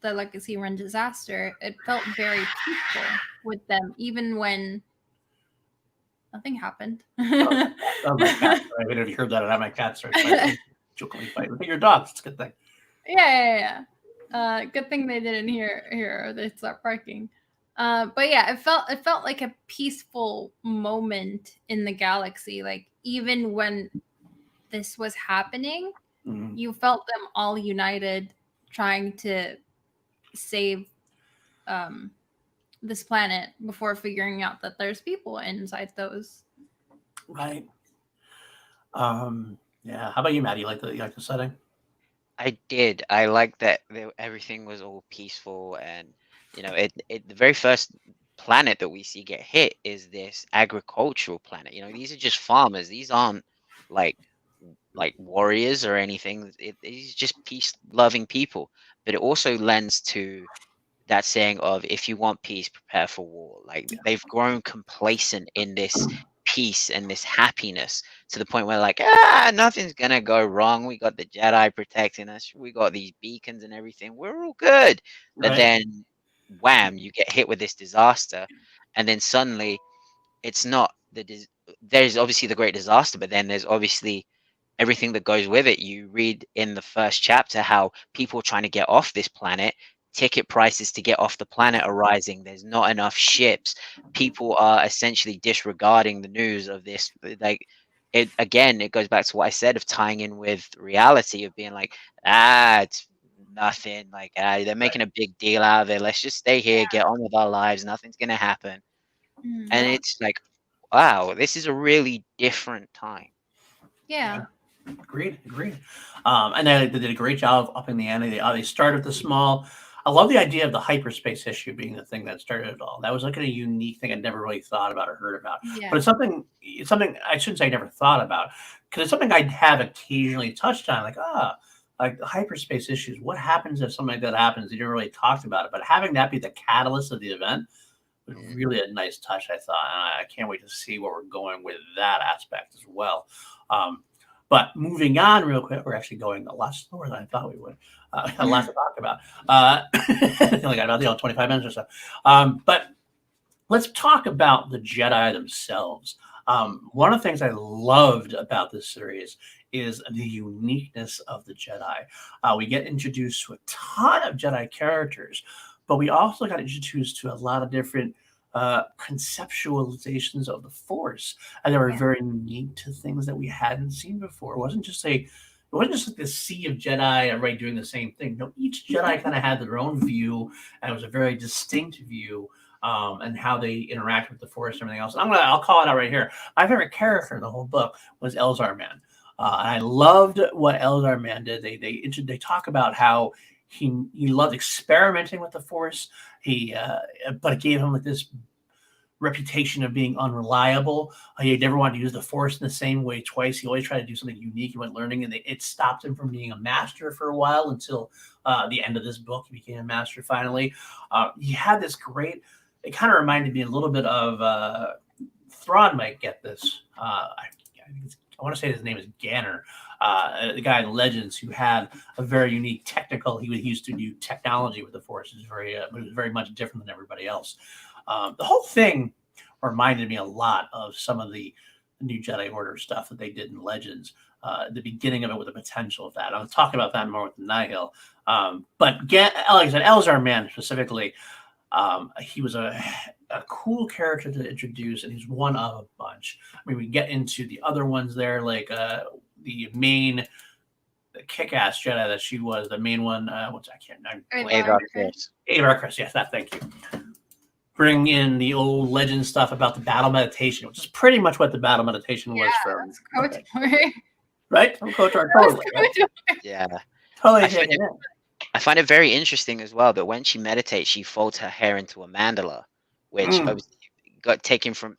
the Legacy Run disaster. It felt very peaceful with them, even when nothing happened. Oh, my cat! I mean, have you heard that? I have my cat start jokingly fighting. Look at your dogs. It's a good thing. Yeah. Good thing they didn't hear or they stopped barking. But yeah, it felt like a peaceful moment in the galaxy. Like even when this was happening, you felt them all united, trying to save this planet before figuring out that there's people inside those. Right. Yeah. How about you, Matt? You like the setting? I did. I like that everything was all peaceful, and you know, the very first planet that we see get hit is this agricultural planet. You know, these are just farmers. These aren't like warriors or anything. These are just peace-loving people. But it also lends to that saying of, if you want peace, prepare for war. Like they've grown complacent in this peace and this happiness to the point where like, nothing's gonna go wrong. We got the Jedi protecting us. We got these beacons and everything. We're all good. But Right. then, wham! You get hit with this disaster, and then suddenly, it's not there's obviously the great disaster, but then there's obviously everything that goes with it. You read in the first chapter how people are trying to get off this planet. Ticket prices to get off the planet are rising. There's not enough ships. People are essentially disregarding the news of this. Like it goes back to what I said of tying in with reality, of being like, it's nothing. Like they're making a big deal out of it. Let's just stay here, get on with our lives. Nothing's gonna happen. And it's like, wow, this is a really different time. Yeah. Agreed. And they did a great job of upping the ante. They started with the small. I love the idea of the hyperspace issue being the thing that started it all. That was like a unique thing I'd never really thought about or heard about. But Yeah. it's something I shouldn't say I never thought about because it's something I have occasionally touched on, like the hyperspace issues. What happens if something like that happens? You never really talked about it, but having that be the catalyst of the event was really a nice touch, I thought. And I can't wait to see where we're going with that aspect as well. But moving on real quick, we're actually going a lot slower than I thought we would. A lot to talk about. Only got about 25 minutes or so. But let's talk about the Jedi themselves. One of the things I loved about this series is the uniqueness of the Jedi. We get introduced to a ton of Jedi characters, but we also got introduced to a lot of different conceptualizations of the Force, and they were very unique to things that we hadn't seen before. It wasn't just like the sea of Jedi, everybody doing the same thing. No, each Jedi kind of had their own view, and it was a very distinct view. And how they interact with the Force and everything else. I'll call it out right here. My favorite character in the whole book was Elzar Man. And I loved what Elzar Man did. They talk about how he loved experimenting with the Force. But it gave him like this reputation of being unreliable. He never wanted to use the Force in the same way twice. He always tried to do something unique. He went learning, and it stopped him from being a master for a while until the end of this book. He became a master finally. He had this great. It kind of reminded me a little bit of Thrawn might get this. I want to say his name is Ganner, the guy in Legends who had a very unique technical. He used to do technology with the Force. But it was very much different than everybody else. The whole thing reminded me a lot of some of the new Jedi Order stuff that they did in Legends. The beginning of it with the potential of that. I'll talk about that more with Nihil. But like I said, Elzar Man specifically, he was a cool character to introduce, and he's one of a bunch. I mean, we get into the other ones there, like the main kick-ass Jedi that she was, the main one. Avar Kriss. Avar Kriss, yes, thank you. Bring in the old legend stuff about the battle meditation, which is pretty much what the battle meditation was from. Right? From KOTOR, totally. Right? Yeah. Totally. I find it very interesting as well that when she meditates, she folds her hair into a mandala, which obviously got taken from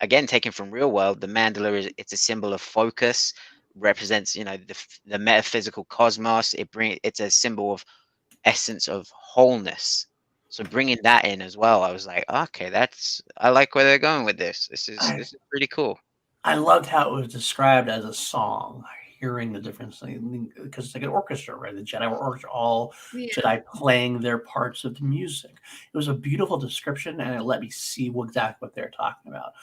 real world. The mandala it's a symbol of focus, represents the metaphysical cosmos. It's a symbol of essence of wholeness. So bringing that in as well, I was like, okay, I like where they're going with this. This is pretty cool. I loved how it was described as a song. Hearing the difference because it's like an orchestra, right? The Jedi were orchestra, all Jedi playing their parts of the music. It was a beautiful description, and it let me see exactly what they're talking about.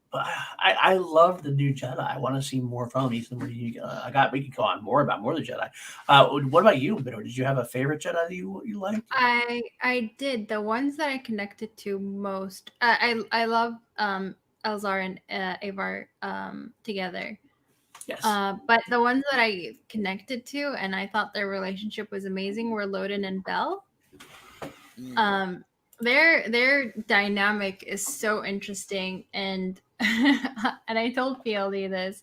But I love the new Jedi. I want to see more from them. Ethan, we can go on more of the Jedi. What about you, Bitter? Did you have a favorite Jedi that you liked? I did. The ones that I connected to most, I love Elzar and Avar together. Yes. But the ones that I connected to and I thought their relationship was amazing were Loden and Bell. Their dynamic is so interesting, and and I told PLD this.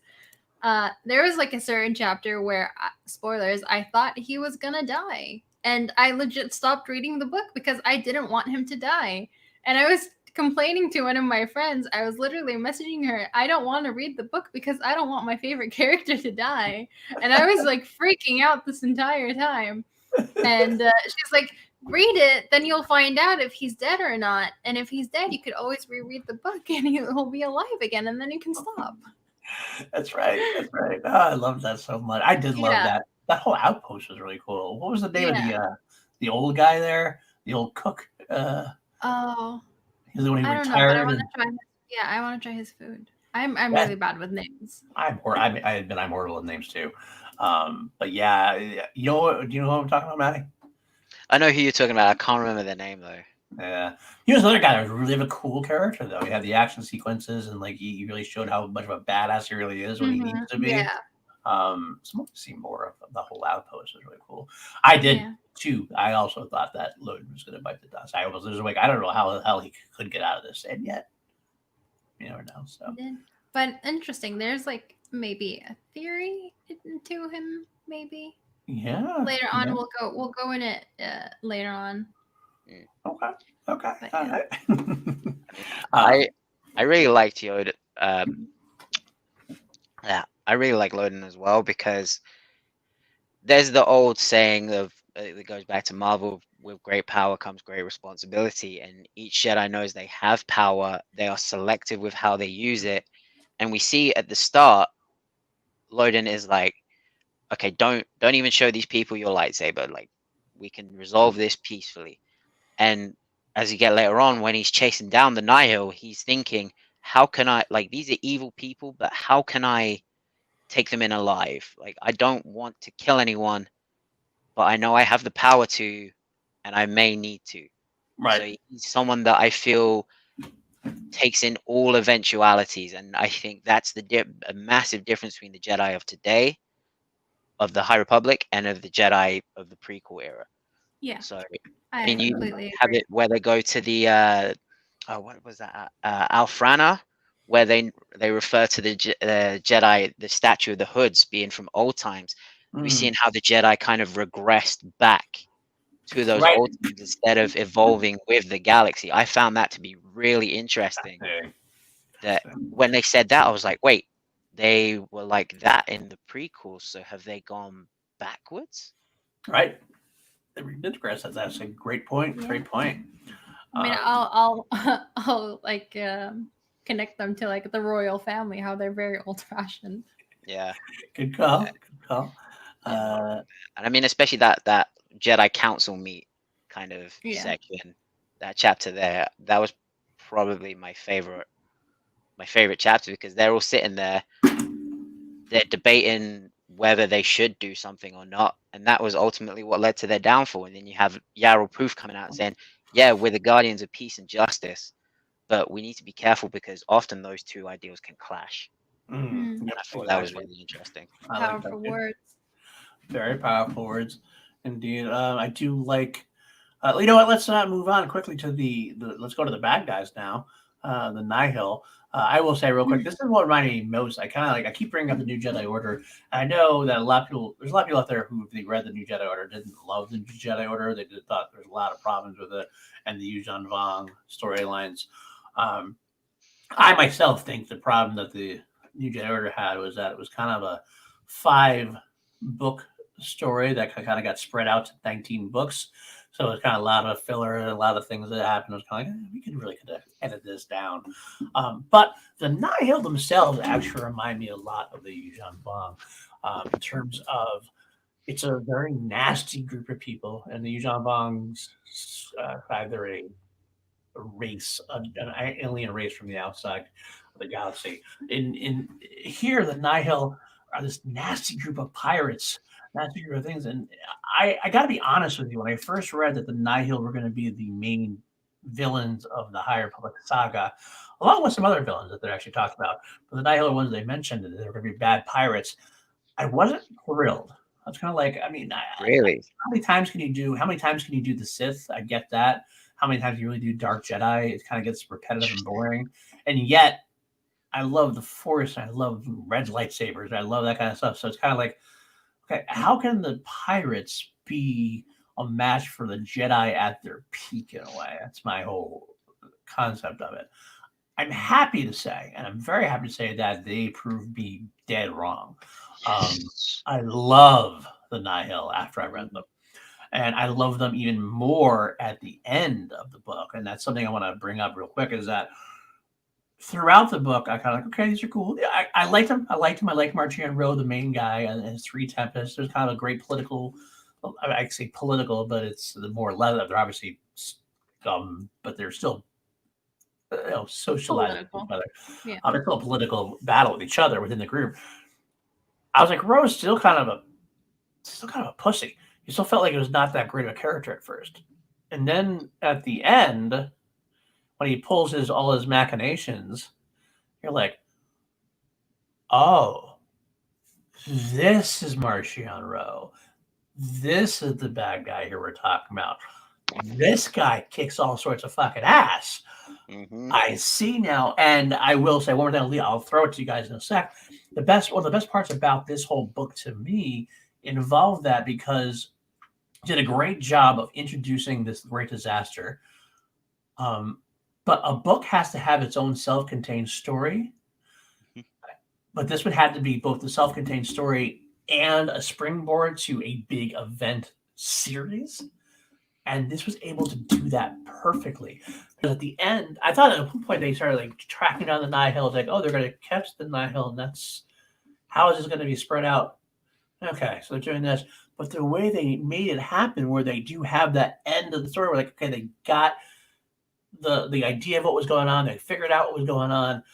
There was like a certain chapter where, spoilers, I thought he was gonna die, and I legit stopped reading the book because I didn't want him to die, and I was complaining to one of my friends. I was literally messaging her, I don't want to read the book because I don't want my favorite character to die. And I was like freaking out this entire time. And she's like, read it, then you'll find out if he's dead or not. And if he's dead, you could always reread the book and he'll be alive again, and then you can stop. That's right. Oh, I love that so much. I did love that. That whole outpost was really cool. What was the name of the old guy there? The old cook? He's the one who retired. Know, but I want to try. I want to try his food. I'm really bad with names. I admit I'm horrible with names too. But yeah, do you know what I'm talking about, Matty? I know who you're talking about. I can't remember their name though. Yeah, he was another guy that was really a cool character though. He had the action sequences, and like he really showed how much of a badass he really is when he needs to be. Yeah. So to see more of the whole outpost was really cool. I did too. I also thought that Loden was going to bite the dust. I was like, I don't know how the hell he could get out of this, and yet you never know. So, but interesting. There's like maybe a theory to him, maybe Yeah. Later on, Yeah. we'll go in it later on. Okay. Okay. But All yeah. right. I mean, I really liked Yoda. Yeah, I really like Loden as well because there's the old saying of that goes back to Marvel: with great power comes great responsibility, and each Jedi knows they have power. They are selective with how they use it, and we see at the start, Loden is like, okay, don't even show these people your lightsaber. Like, we can resolve this peacefully. And as you get later on, when he's chasing down the Nihil, he's thinking, how can I, like, these are evil people, but how can I take them in alive? Like, I don't want to kill anyone, but I know I have the power to, and I may need to. So Right. he's someone that I feel takes in all eventualities, and I think that's a massive difference between the Jedi of today, of the High Republic, and of the Jedi of the prequel era. Yeah, So, I I mean, you completely have agree. it where they go to the oh, what was that? Alfrana, where they refer to the Jedi, the statue of the Hoods being from old times. We've Mm. seen how the Jedi kind of regressed back to those Right. old times instead of evolving with the galaxy. I found that to be really interesting. Fascinating. That when they said that, I was like, wait, they were like that in the prequels, so have they gone backwards? Right. The digress. That's actually a great point. Yeah. Great point. I mean, I'll like connect them to like the royal family, how they're very old fashioned. Yeah. Good call. Good call. And I mean, especially that Jedi Council meet kind of Yeah. section, that chapter there, that was probably my favorite chapter because they're all sitting there, they're debating whether they should do something or not, and that was ultimately what led to their downfall. And then you have Yarrow Proof coming out and saying, "Yeah, we're the guardians of peace and justice, but we need to be careful because often those two ideals can clash." Mm. Yep. And I thought that was Exactly. really interesting. I like that. Powerful Too. words. Very powerful words, indeed. I do like. You know what? Let's not move on quickly to the. Let's go to the bad guys now. The Nihil. I will say real quick. This is what reminded me most. I kind of like. I keep bringing up the New Jedi Order. I know that a lot of people. There's a lot of people out there who, if they read the New Jedi Order, didn't love the New Jedi Order. They did thought there's a lot of problems with it, and the Yuuzhan Vong storylines. Um, I myself think the problem that the New Jedi Order had was that it was kind of a 5 book story that kind of got spread out to 19 books. So it's kind of a lot of filler and a lot of things that happened. It was kind of like, we could really could have edit this down. But the Nihil themselves actually remind me a lot of the Yuuzhan Vong in terms of it's a very nasty group of people, and the Yuuzhan Vongs either a race, an alien race from the outside of the galaxy. In here, the Nihil are this nasty group of pirates, nasty group of things. And I got to be honest with you. When I first read that the Nihil were going to be the main villains of the High Republic saga, along with some other villains that they're actually talked about, but the Nihil are ones they mentioned that they were going to be bad pirates. I wasn't thrilled. I was kind of like, I mean, Really? how many times can you do? How many times can you do the Sith? I get that. How many times you really do Dark Jedi? It kind of gets repetitive and boring. And yet, I love the Force. I love red lightsabers. I love that kind of stuff. So it's kind of like, okay, how can the pirates be a match for the Jedi at their peak in a way? That's my whole concept of it. I'm happy to say, and I'm very happy to say that they proved me dead wrong. I love the Nihil after I read them. And I love them even more at the end of the book. And that's something I want to bring up real quick is that throughout the book, I kind of like, okay, these are cool. Yeah, I liked them. I liked him. I liked Marchion Rowe, the main guy, and his 3 Tempests. There's kind of a great political, I say political, but it's the more leather. They're obviously but they're still socializing with each Political. other. Yeah. It's still a political battle with each other within the group. I was like, Rowe's still kind of a pussy. You still felt like it was not that great of a character at first. And then at the end, when he pulls all his machinations, you're like, oh, this is Marchion Rowe. This is the bad guy here we're talking about. This guy kicks all sorts of fucking ass. Mm-hmm. I see now, and I will say one more thing. I'll throw it to you guys in a sec. One of the best parts about this whole book to me involved that because did a great job of introducing this great disaster. But a book has to have its own self-contained story. But this would have to be both the self-contained story and a springboard to a big event series. And this was able to do that perfectly. Because at the end, I thought at one point they started like tracking down the Nihil, like, oh, they're going to catch the Nihil, and that's how is this going to be spread out? Okay, so they're doing this, but the way they made it happen, where they do have that end of the story, where like, okay, they got the idea of what was going on, they figured out what was going on,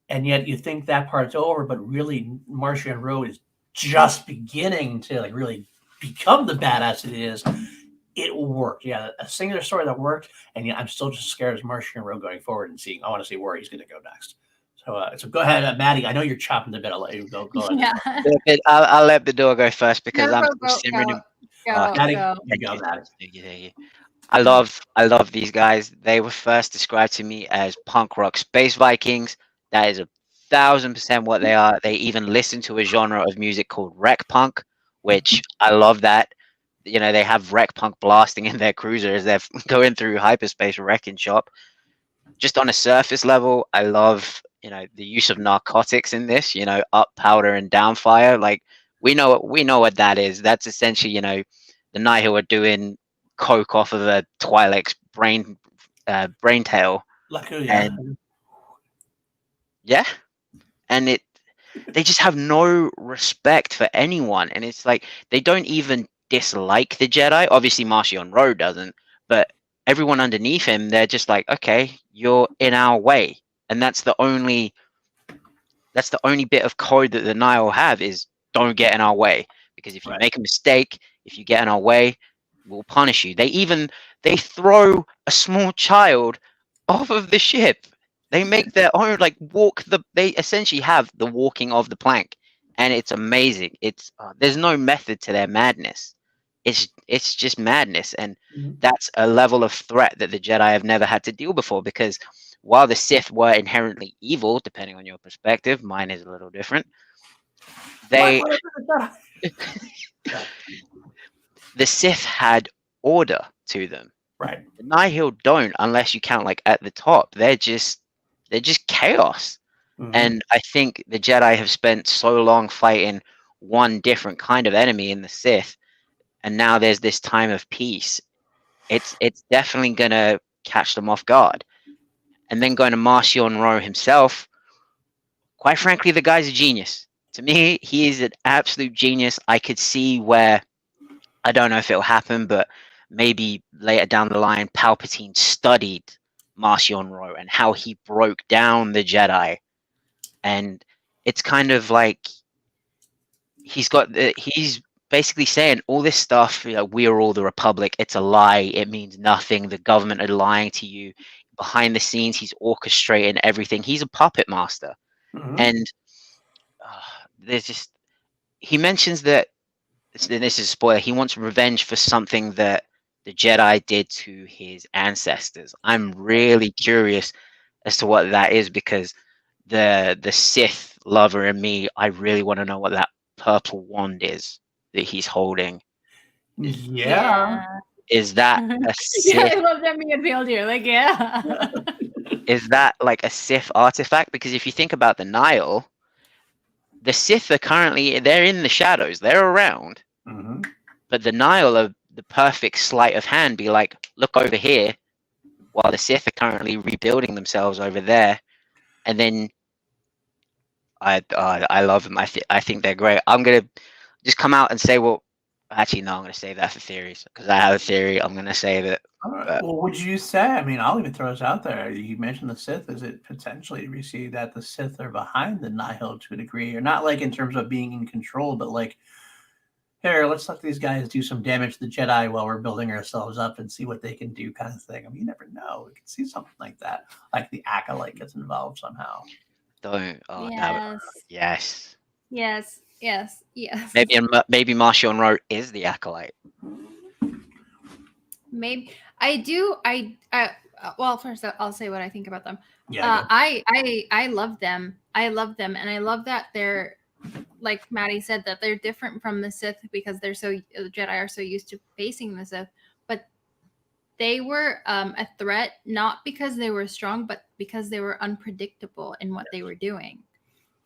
and yet you think that part's over, but really, Martian Road is just beginning to like really become the badass it is. It worked, yeah. A singular story that worked, and yeah, I'm still just scared as Martian Road going forward and seeing. I want to see where he's going to go next. So go ahead, Maddie. I know you're chopping the bit. I'll let you go. Go ahead. Yeah. I'll let Bedore go first because No, I'm go, still simmering. Maddie, go. you go, Maddie. Thank you. I love these guys. They were first described to me as punk rock space Vikings. That is 1,000% what they are. They even listen to a genre of music called wreck punk, which I love that. You know, they have wreck punk blasting in their cruiser as they're going through hyperspace wrecking shop. Just on a surface level, I love, you know, the use of narcotics in this, you know, up powder and down fire. Like we know what that is. That's essentially, you know, the Nihil are doing coke off of a Twi'lek's brain tail. Luckily, yeah. And yeah. And they just have no respect for anyone. And it's like they don't even dislike the Jedi. Obviously Marcion Rowe doesn't, but everyone underneath him, they're just like, okay, you're in our way. And that's the only bit of code that the Nihil have is don't get in our way. Because if you Right. make a mistake, if you get in our way, we'll punish you. They throw a small child off of the ship. They make their own they essentially have the walking of the plank, and it's amazing. It's there's no method to their madness. It's just madness, and that's a level of threat that the Jedi have never had to deal before. Because while the Sith were inherently evil, depending on your perspective, mine is a little different. They the Sith had order to them. Right. The Nihil don't, unless you count like at the top. They're just chaos. And I think the Jedi have spent so long fighting one different kind of enemy in the Sith, and now there's this time of peace. It's definitely gonna catch them off guard. And then going to Marcion Rowe himself, quite frankly, the guy's a genius. To me, he is an absolute genius. I could see where, I don't know if it'll happen, but maybe later down the line, Palpatine studied Marcion Rowe and how he broke down the Jedi. And it's kind of like he's basically saying all this stuff, you know, we are all the Republic. It's a lie. It means nothing. The government are lying to you. Behind the scenes, he's orchestrating everything. He's a puppet master. And there's just, he mentions that, this is a spoiler, he wants revenge for something that the Jedi did to his ancestors. I'm really curious as to what that is, because the Sith lover in me, I really want to know what that purple wand is that he's holding. Yeah. Is that a Sith? Yeah, I love that me appealed here. Like, yeah. Is that like a Sith artifact? Because if you think about the Nihil, the Sith are currently, they're in the shadows, they're around. But the Nihil are the perfect sleight of hand, be like, look over here, while the Sith are currently rebuilding themselves over there. And then I love them. I think they're great. I'm gonna just come out and say, well, actually no, I'm gonna save that for theories, because I have a theory. I'm gonna save it. All right. Well, would you say? I mean, I'll even throw this out there. You mentioned the Sith. Is it potentially we see that the Sith are behind the Nihil to a degree, or not like in terms of being in control, but like, here, let's let these guys do some damage to the Jedi while we're building ourselves up and see what they can do, kind of thing. I mean, you never know. We could see something like that, like the acolyte gets involved somehow. Don't. Oh, Yes. yes. Yes. Maybe Marcion Rowe is the acolyte. Maybe I do. Well, first I'll say what I think about them. Yeah. I love them. I love them, and I love that they're like Maddie said, that they're different from the Sith because the Jedi are so used to facing the Sith, but they were a threat not because they were strong, but because they were unpredictable in what they were doing.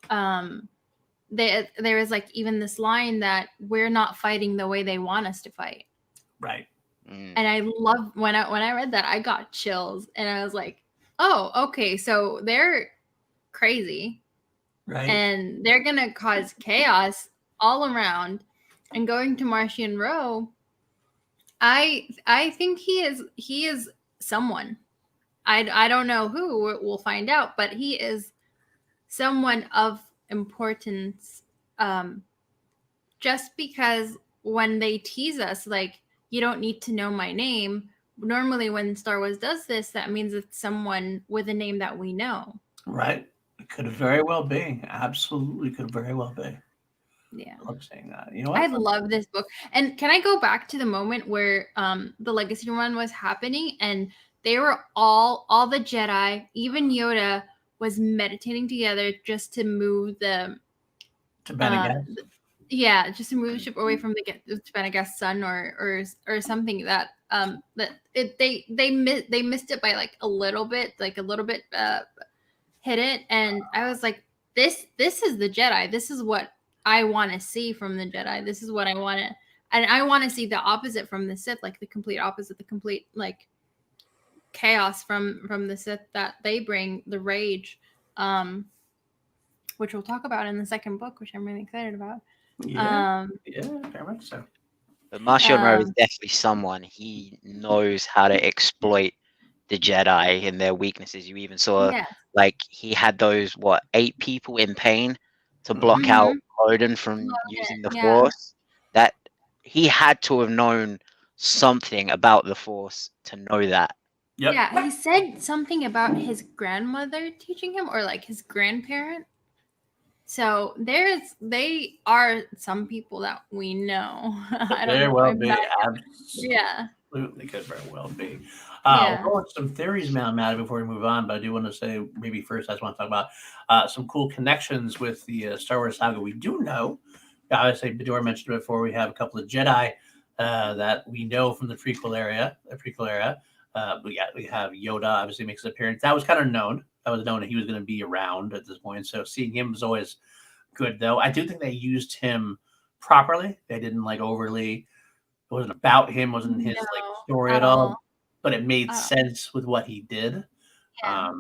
There is like even this line that we're not fighting the way they want us to fight. Right. And I love when I read that, I got chills, and I was like, oh, okay, so they're crazy, Right. and they're gonna cause chaos all around. And going to Martian Row, I think he is someone. I don't know who, we'll find out, but he is someone of importance. Just because when they tease us, like, you don't need to know my name. Normally, when Star Wars does this, that means it's someone with a name that we know. Right. It could very well be. Absolutely could very well be. Yeah. I love saying that. You know what? I love this book. And can I go back to the moment where the Legacy run was happening, and they were all the Jedi, even Yoda, was meditating together just to move the To Bene Gesserit. just to move the ship away from the Bene Gesserit's son or something that they missed it by like a little bit hit it, and I was like, this is the Jedi. This is what I want to see from the Jedi. This is what I want to, and I want to see the opposite from the Sith, like the complete opposite, the complete like chaos from the Sith that they bring, the rage, which we'll talk about in the second book, which I'm really excited about. Yeah, very much so. But Martian Rowe is definitely someone. He knows how to exploit the Jedi and their weaknesses. You even saw, like, he had those 8 people in pain to block out Odin from using the Force. That he had to have known something about the Force to know that. Yep. Yeah, he said something about his grandmother teaching him, or like his grandparent. So they are some people that we know. I don't know. Well be. Yeah. Absolutely could very well be. We'll go into some theories, Matt, before we move on, but I do want to say, maybe first, I just want to talk about some cool connections with the Star Wars saga. We do know, obviously, Bedore mentioned it before, we have a couple of Jedi that we know from the prequel era. We have Yoda, obviously, makes an appearance. That was kind of known. That was known that he was going to be around at this point. So seeing him was always good, though. I do think they used him properly. They didn't overly. It wasn't about him. Wasn't his story at all. But it made sense with what he did. Yeah.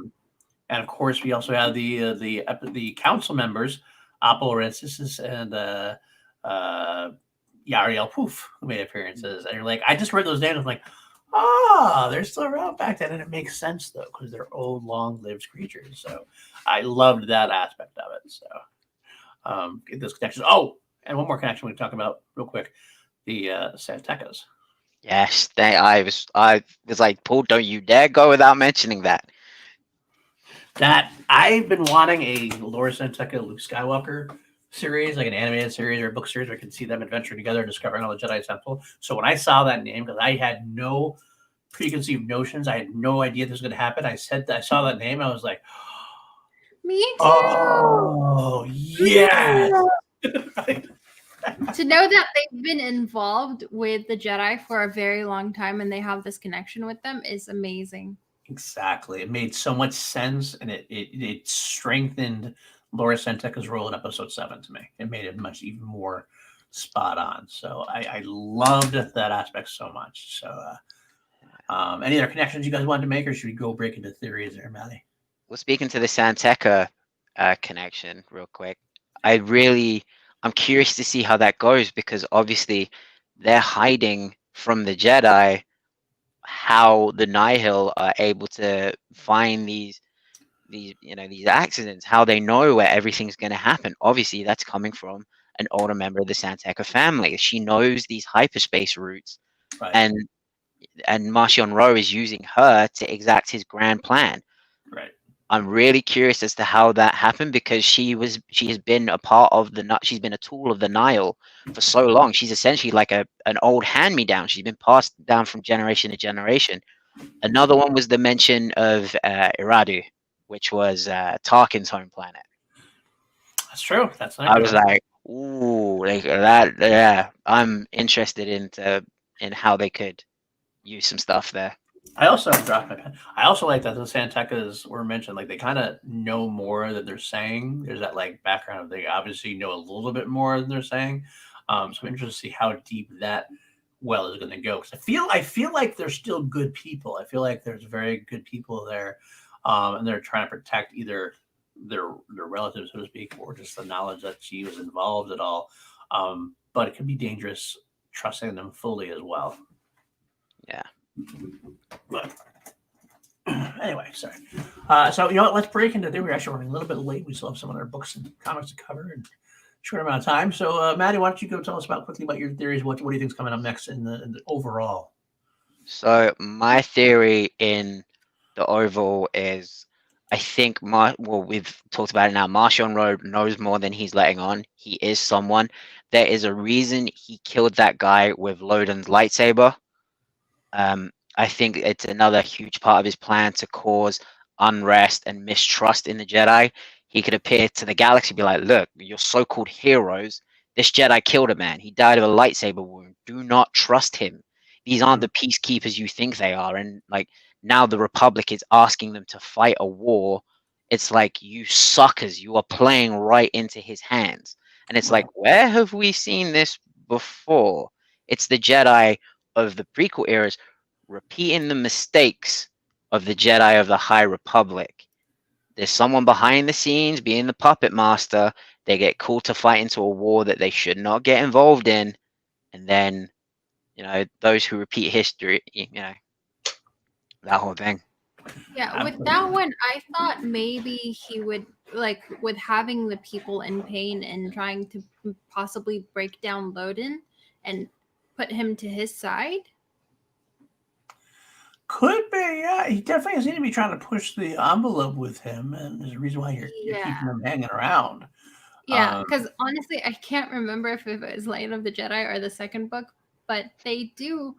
And of course, we also have the council members, Apple Orestes and Yariel Poof, who made appearances. And you're like, I just read those names. I'm like, they're still around back then, and it makes sense though because they're old, long-lived creatures. So I loved that aspect of it. So get those connections. Oh, and one more connection we can talk about real quick: the Santekas. Yes, I was like, Paul, don't you dare go without mentioning that. That I've been wanting a Laura Santeca Luke Skywalker series, like an animated series or a book series where I can see them adventure together, discovering all the Jedi Temple. So when I saw that name, because I had no preconceived notions, I had no idea this was going to happen. I saw that name, I was like, me too. Oh yes. To know that they've been involved with the Jedi for a very long time and they have this connection with them is amazing. Exactly. It made so much sense, and it strengthened Laura Santeca's role in episode 7 to me. It made it much even more spot on. So I loved that aspect so much. So any other connections you guys wanted to make, or should we go break into theories there, Maddie? Well, speaking to the Santeca connection real quick, I'm curious to see how that goes, because obviously they're hiding from the Jedi how the Nihil are able to find these accidents, how they know where everything's going to happen. Obviously, that's coming from an older member of the Santeca family. She knows these hyperspace routes, right. and Marchion Rowe is using her to exact his grand plan. Right. I'm really curious as to how that happened, because she has been a part of she's been a tool of the Nihil for so long. She's essentially like an old hand-me-down. She's been passed down from generation to generation. Another one was the mention of Iradu, which was Tarkin's home planet. That's true. I was like, Ooh, like that. Yeah, I'm interested in how they could use some stuff there. I also dropped my pen. I also like that the Santekas were mentioned. Like they kind of know more than they're saying. There's that like background. They obviously know a little bit more than they're saying. So I'm interested to see how deep that well is going to go. Because I feel like they're still good people. I feel like there's very good people there, and they're trying to protect either their relatives, so to speak, or just the knowledge that she was involved at all. But it could be dangerous trusting them fully as well. Yeah. But anyway, sorry. So you know what? Let's break into there. We're actually running a little bit late. We still have some other books and comics to cover and short amount of time. So, Maddie, why don't you go tell us about quickly about your theories? What do you think's coming up next in the overall? So my theory in the overall is, I think well, we've talked about it now. Marshawn Road knows more than he's letting on. He is someone. There is a reason he killed that guy with Loden's lightsaber. I think it's another huge part of his plan to cause unrest and mistrust in the Jedi. He could appear to the galaxy and be like, look, your so-called heroes, this Jedi killed a man. He died of a lightsaber wound. Do not trust him. These aren't the peacekeepers you think they are. And like now the Republic is asking them to fight a war. It's like, you suckers, you are playing right into his hands. And it's like, where have we seen this before? It's the Jedi of the prequel eras repeating the mistakes of the Jedi of the High Republic. There's someone behind the scenes being the puppet master. They get called to fight into a war that they should not get involved in. And then, those who repeat history, that whole thing. Yeah, with that one, I thought maybe he would, like, with having the people in pain and trying to possibly break down Loden and put him to his side. Could be, yeah. He definitely seems to be trying to push the envelope with him, and there's a reason why you're keeping him hanging around. Yeah, because honestly, I can't remember if it was Light of the Jedi or the second book, but they do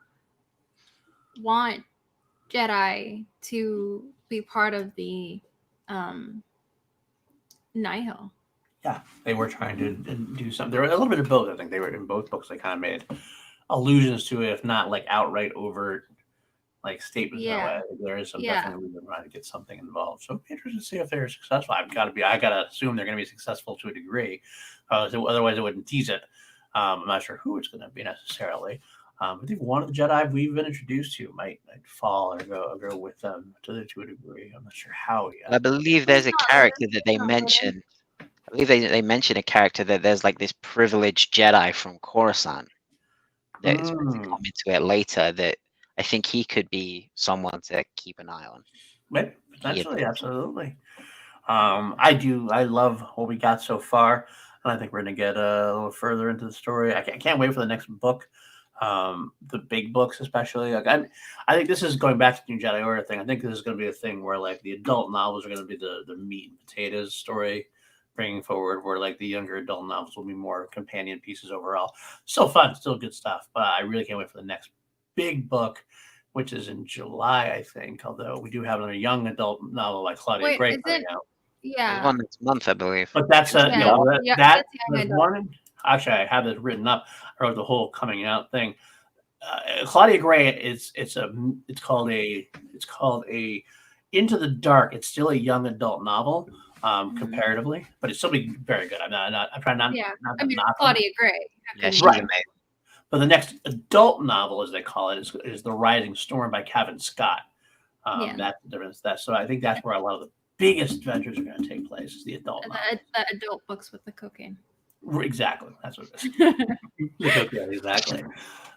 want Jedi to be part of the Nihil. Yeah, they were trying to do something. There were a little bit of both. I think they were in both books. They kind of made allusions to it, if not like outright overt like statements. Yeah. There is some definitely reason trying to get something involved. So it'd be interesting to see if they're successful. I gotta assume they're going to be successful to a degree. Otherwise, it wouldn't tease it. I'm not sure who it's going to be necessarily. I think one of the Jedi we've been introduced to might fall or go with them to a degree. I'm not sure how yet. I believe there's a character that they mentioned. I believe they mentioned a character that there's like this privileged Jedi from Coruscant that is going to come into it later. That I think he could be someone to keep an eye on. Maybe, potentially, absolutely. I love what we got so far, and I think we're going to get a little further into the story. I can't wait for the next book. The big books, especially. Like I think this is going back to the New Jedi Order thing. I think this is going to be a thing where like the adult novels are going to be the meat and potatoes story, bringing forward. Where like the younger adult novels will be more companion pieces overall. Still fun, still good stuff. But I really can't wait for the next big book, which is in July, I think. Although we do have another young adult novel by Claudia Gray coming out. Yeah, there's one next month, I believe. But that's that's one. Actually, I have it written up. I wrote the whole coming out thing. Claudia Gray, it's called a Into the Dark. It's still a young adult novel, comparatively, but it's still be very good. I'm trying not. Yeah, not I mean knock Claudia Gray. Yeah, she's Right. amazing. But the next adult novel, as they call it, is The Rising Storm by Kevin Scott. That's the difference. So I think that's where a lot of the biggest adventures are going to take place. Is the adult novels. The adult books with the cocaine. Exactly. That's what it is. Yeah, exactly.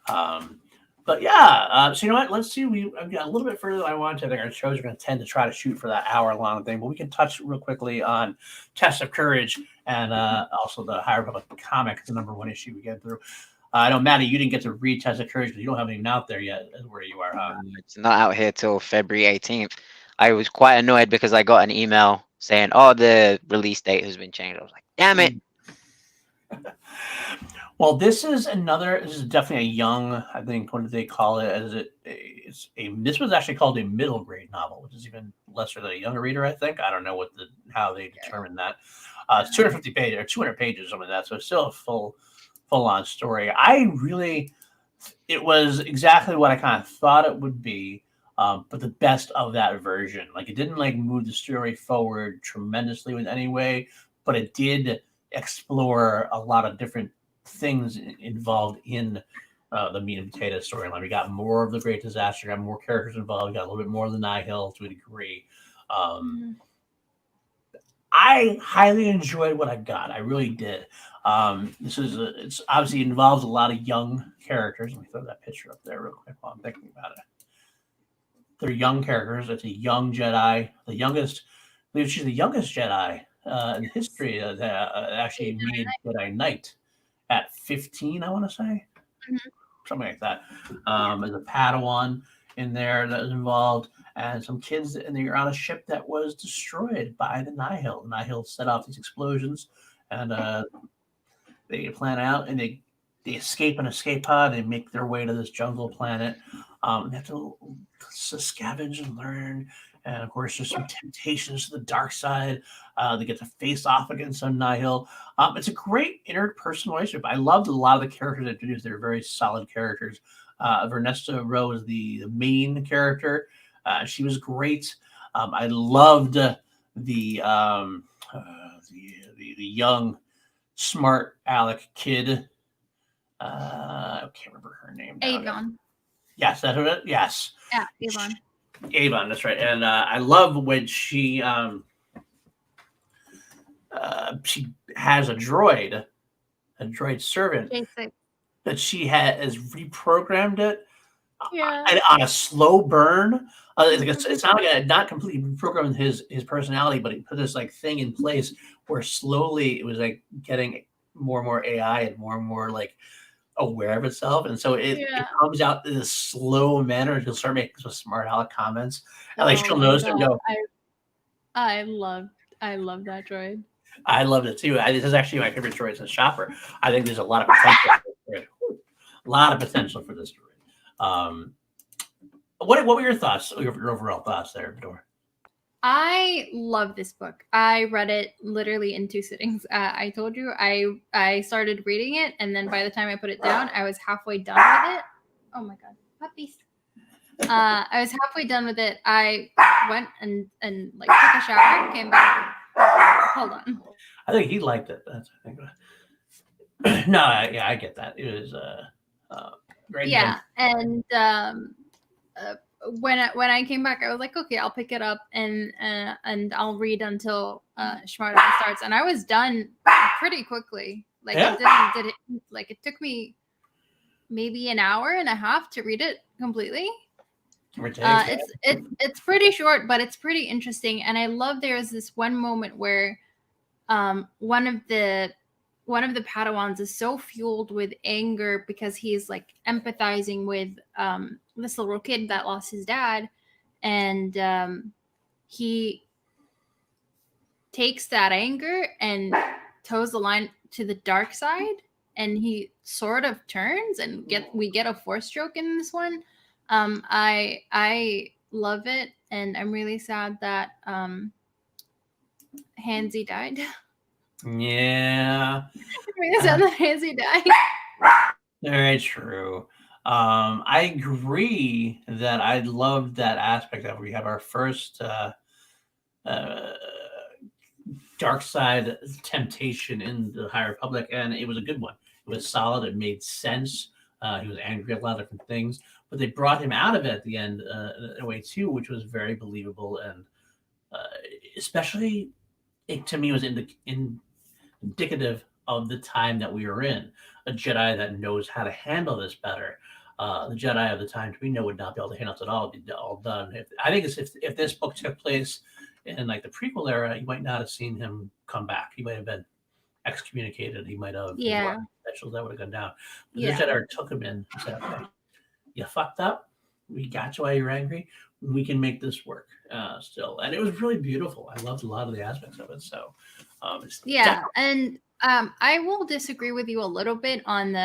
But yeah, so you know what? Let's see. I've got a little bit further than I want to. I think our shows are going to tend to try to shoot for that hour-long thing, but we can touch real quickly on Test of Courage and also the High Republic comic, the #1 issue we get through. I know, Maddie, you didn't get to read Test of Courage because you don't have it even out there yet where you are. It's not out here till February 18th. I was quite annoyed because I got an email saying, "Oh, the release date has been changed." I was like, "Damn it!" Well, this is another. This is definitely a young. I think what did they call it? It's a. This was actually called a middle grade novel, which is even lesser than a younger reader. I think. I don't know how they determined that. It's 250 pages or 200 pages, something like that. So it's still a full on story. It was exactly what I kind of thought it would be, but the best of that version. Like it didn't like move the story forward tremendously in any way, but it did explore a lot of different things involved in the meat and potato storyline. We got more of the Great Disaster, got more characters involved, we got a little bit more of the Nihil to a degree. I highly enjoyed what I got. I really did. It's obviously involves a lot of young characters. Let me throw that picture up there real quick while I'm thinking about it. They're young characters. It's a young Jedi, the youngest. I believe she's the youngest Jedi in history that actually made Jedi Knight at 15. I want to say something like that. There's a Padawan in there that was involved, and some kids, and they're on a ship that was destroyed by the Nihil. The Nihil set off these explosions, and they plan out, and they escape an escape pod. They make their way to this jungle planet. They have to scavenge and learn. And of course, there's some temptations to the dark side. They get to face off against some Nihil. It's a great interpersonal relationship. I loved a lot of the characters introduced. They're very solid characters. Vernesta Rowe is the main character. She was great. I loved the young, smart Alec kid. I can't remember her name. Avon. Yes, that's what it. Yes. Yeah, Avon. Avon, that's right. And I love when she has a droid servant Basic. that she has reprogrammed it Yeah. on a slow burn. It's not like not completely reprogrammed his personality, but he put this like thing in place where slowly it was like getting more and more AI and more like aware of itself, and so it comes out in a slow manner. She'll start making some smart aleck comments, and like she'll notice and go, I love that droid. I loved it too. This is actually my favorite droid since Shopper. I think there's a lot of potential for this droid. What were your thoughts? Your overall thoughts there, Dor? I love this book. I read it literally in 2 sittings. I told you I started reading it, and then by the time I put it down, I was halfway done with it. Oh my god, puppies! I was halfway done with it. I went and like took a shower, came back. Hold on. I think he liked it. That's I think. No, I get that. It was great. Yeah, and when I came back, I was like, okay, I'll pick it up and I'll read until Schmarta starts, and I was done pretty quickly. Like it took me maybe an hour and a half to read it completely. It's pretty short, but it's pretty interesting, and I love there's this one moment where one of the Padawans is so fueled with anger because he's like empathizing with this little kid that lost his dad, and he takes that anger and toes the line to the dark side, and he sort of turns, and we get a force stroke in this one. I love it, and I'm really sad that Hansi died. Yeah. Hansi died. Very true. I agree that I love that aspect that we have our first dark side temptation in the High Republic, and it was a good one. It was solid. It made sense. He was angry at a lot of different things, but they brought him out of it at the end in a way too, which was very believable, and especially to me was indicative of the time that we were in. A Jedi that knows how to handle this better. The Jedi of the time we know would not be able to handle it at all. It'd be all done. If this book took place in like the prequel era, you might not have seen him come back. He might have been excommunicated. He might have specials that would have gone down. But the Jedi took him in and said, "Okay, you fucked up. We got you while you're angry. we can make this work still. And it was really beautiful. I loved a lot of the aspects of it. So it's Yeah, and I will disagree with you a little bit on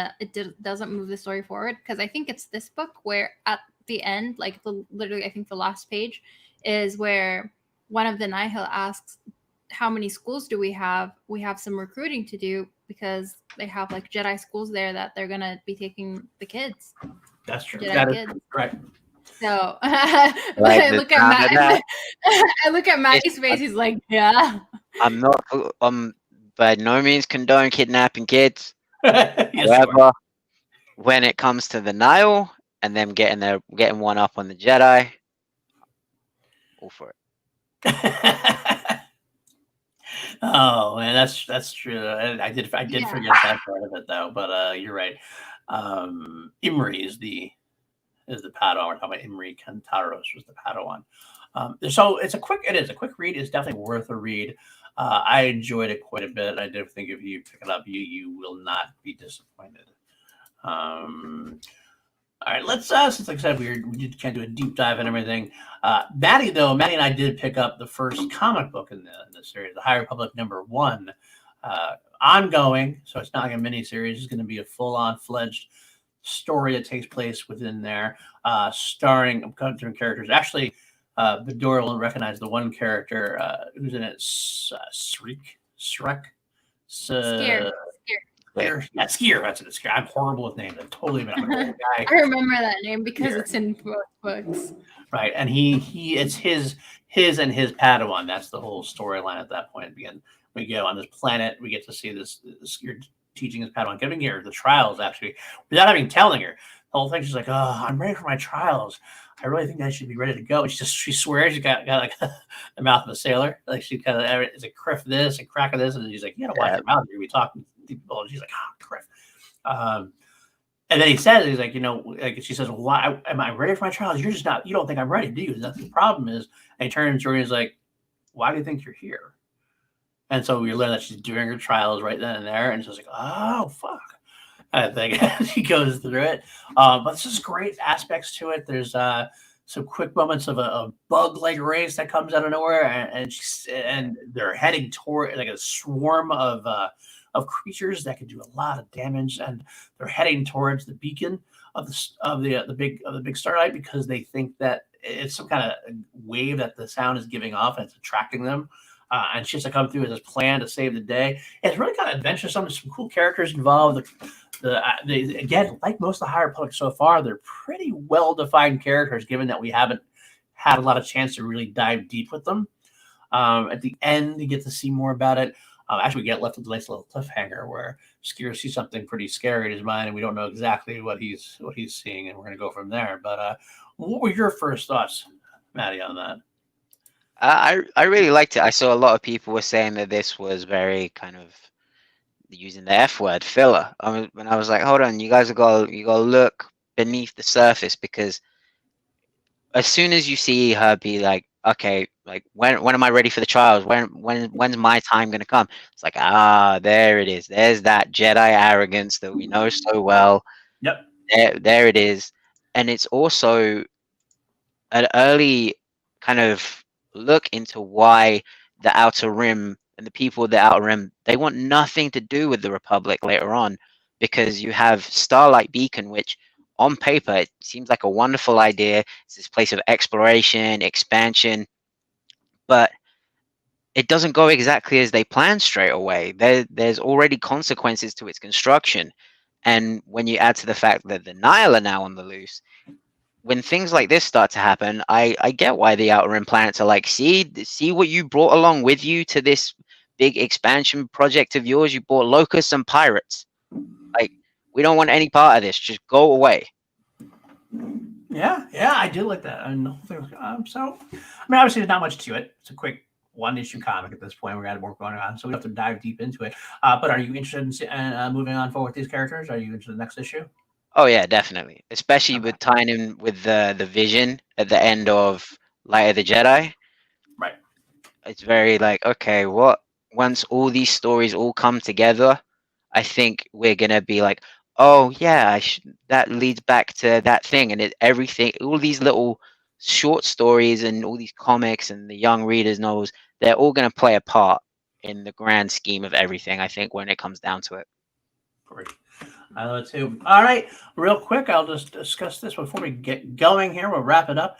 doesn't move the story forward, because I think it's this book where at the end, like literally, I think the last page is where one of the Nihil asks, "How many schools do we have? We have some recruiting to do because they have like Jedi schools there that they're gonna be taking the kids." That's true. Jedi That is kids. right. So Like I the look at sound of that. I look at Matt's face. He's like, "Yeah." I'm not by no means condone kidnapping kids. Yes, you However, when it comes to the Nile and them getting one up on the Jedi, all for it. are. Oh man, that's true. I did Yeah. forget that part of it though, but you're right. Imri is the Padawan. We're talking about Imri Kantaros was the Padawan. So it is a quick read. It's definitely worth a read. I enjoyed it quite a bit. I do think if you pick it up, you will not be disappointed. All right, let's since like I said we can't do a deep dive and everything. Maddie and I did pick up the first comic book in the series, the High Republic #1, ongoing. So it's not like a mini series; it's going to be a full-on fledged story that takes place within there, starring different characters. Actually, Bedore will recognize the one character who's in it, Shrek. Scare. Yeah, Skier. That's it. Skier. I'm horrible with names. I'm totally I'm an old guy. I remember that name because Skier. it's in both books. Right, and it's his and his Padawan. That's the whole storyline at that point. Again, we go on this planet. We get to see this Skier teaching his Padawan, giving her the trials actually, without having telling her. The whole thing, she's like, "Oh, I'm ready for my trials. I really think I should be ready to go." And she swears she got like the mouth of a sailor. Like she kind of is a criff this and crack of this, and she's like, "You gotta watch your mouth. You're gonna be talking." And she's like, criff. And then he says, he's like, like she says, "Why am I ready for my trials? You're just not. You don't think I'm ready, do you?" That's the problem is. And he turns to her and he's like, "Why do you think you're here?" And so we learn that she's doing her trials right then and there, and she's like, "Oh fuck." I think she goes through it. But there's just great aspects to it. There's some quick moments of a bug-like race that comes out of nowhere, and they're heading toward like a swarm of creatures that can do a lot of damage, and they're heading towards the beacon of the big starlight because they think that it's some kind of wave that the sound is giving off and it's attracting them. And she has to come through with this plan to save the day. It's really kind of adventuresome. There's some cool characters involved. Again, like most of the High Republic so far, they're pretty well-defined characters, given that we haven't had a lot of chance to really dive deep with them. At the end, you get to see more about it. Actually, we get left with a nice little cliffhanger where Skier sees something pretty scary in his mind, and we don't know exactly what he's seeing, and we're going to go from there. But what were your first thoughts, Maddie, on that? I really liked it. I saw a lot of people were saying that this was very kind of using the F word filler. When I was like, hold on, you guys got to look beneath the surface, because as soon as you see her be like, okay, like when am I ready for the trials? When's my time gonna come? It's like, there it is. There's that Jedi arrogance that we know so well. Yep. There it is. And it's also an early kind of look into why the Outer Rim and the people of the Outer Rim, they want nothing to do with the Republic later on, because you have Starlight Beacon, which on paper it seems like a wonderful idea. It's this place of exploration, expansion, but it doesn't go exactly as they planned straight away. There's already consequences to its construction. And when you add to the fact that the Nihil are now on the loose, when things like this start to happen, I get why the Outer Rim planets are like, see what you brought along with you to this big expansion project of yours. You brought locusts and pirates. Like, we don't want any part of this. Just go away. Yeah, I do like that. So, obviously, there's not much to it. It's a quick one-issue comic at this point. We got more going on, so we have to dive deep into it. But are you interested in moving on forward with these characters? Are you into the next issue? Oh yeah, definitely. Especially with tying in with the vision at the end of Light of the Jedi. Right. It's very like, okay, once all these stories all come together, I think we're gonna be like, oh yeah, that leads back to that thing, and everything, all these little short stories and all these comics and the young readers novels, they're all going to play a part in the grand scheme of everything, I think, when it comes down to it. Great. I know it too. All right, real quick, I'll just discuss this before we get going here. We'll wrap it up.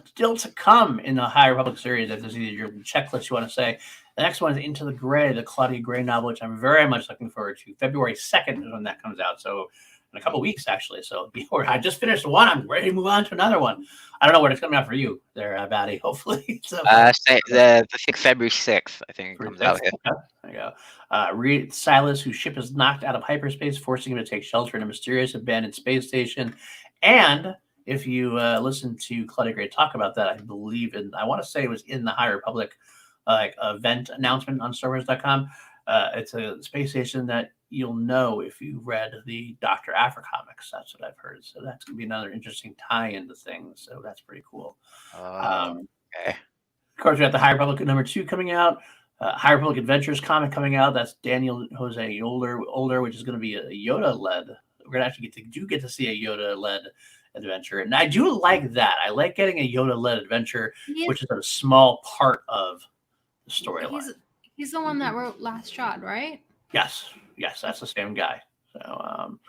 Still to come in the High Republic series, if this is your checklist you want to say. The next one is Into the Gray, the Claudia Gray novel, which I'm very much looking forward to. February 2nd is when that comes out. So in a couple weeks, actually. So I just finished one. I'm ready to move on to another one. I don't know when it's coming out for you there, Batty. Hopefully. I think February 6th, I think it comes out here. Okay. There you go. Reed Silas, whose ship is knocked out of hyperspace, forcing him to take shelter in a mysterious abandoned space station. And if you listen to Claudia Gray talk about that, I believe I want to say it was in the High Republic event announcement on StarWars.com. It's a space station that you'll know if you read the Dr. Afra comics. That's what I've heard. So that's going to be another interesting tie into things. So that's pretty cool. Okay. Of course, we got the High Republic #2 coming out. High Republic Adventures comic coming out. That's Daniel Jose Older, which is going to be a Yoda-led. We're going to actually get to see a Yoda-led adventure. And I do like that. I like getting a Yoda-led adventure, which is a small part of the storyline. He's the one that wrote Last Shot, right? Yes, that's the same guy. So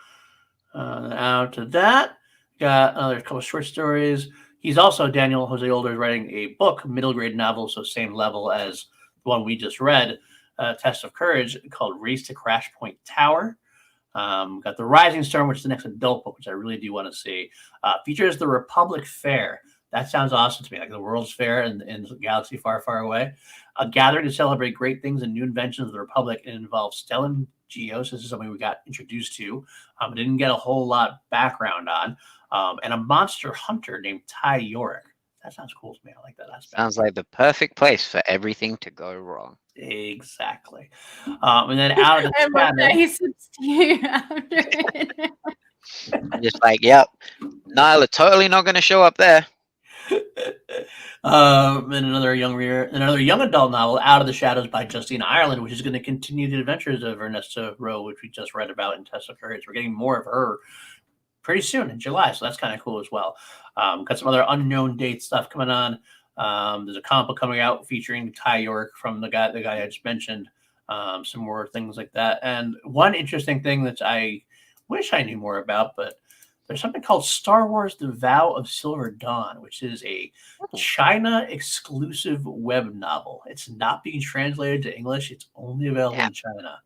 out to that, got another couple of short stories. He's also Daniel Jose Older is writing a book, middle grade novel, so same level as the one we just read, Test of Courage, called Race to Crash Point Tower. Got The Rising Storm, which is the next adult book, which I really do want to see. Features the Republic Fair. That sounds awesome to me, like the World's Fair in the galaxy far, far away. A gathering to celebrate great things and new inventions of the Republic. It involves Stellan Geos. This is something we got introduced to. Didn't get a whole lot background on. And a monster hunter named Ty Yorick. That sounds cool to me. I like that aspect. Sounds like the perfect place for everything to go wrong. Exactly. And then out of the shadows. He sits to you after it. I'm just like, yep, Nyla totally not going to show up there. And another young adult novel, Out of the Shadows by Justine Ireland, which is going to continue the adventures of Ernesto Rowe, which we just read about in Test of Courage. We're getting more of her pretty soon in July, so that's kind of cool as well. Got some other unknown date stuff coming on. There's a comic book coming out featuring Ty York from the guy I just mentioned. Some more things like that. And one interesting thing that I wish I knew more about, but there's something called Star Wars: The Vow of Silver Dawn, which is a China exclusive web novel. It's not being translated to English. It's only available in China.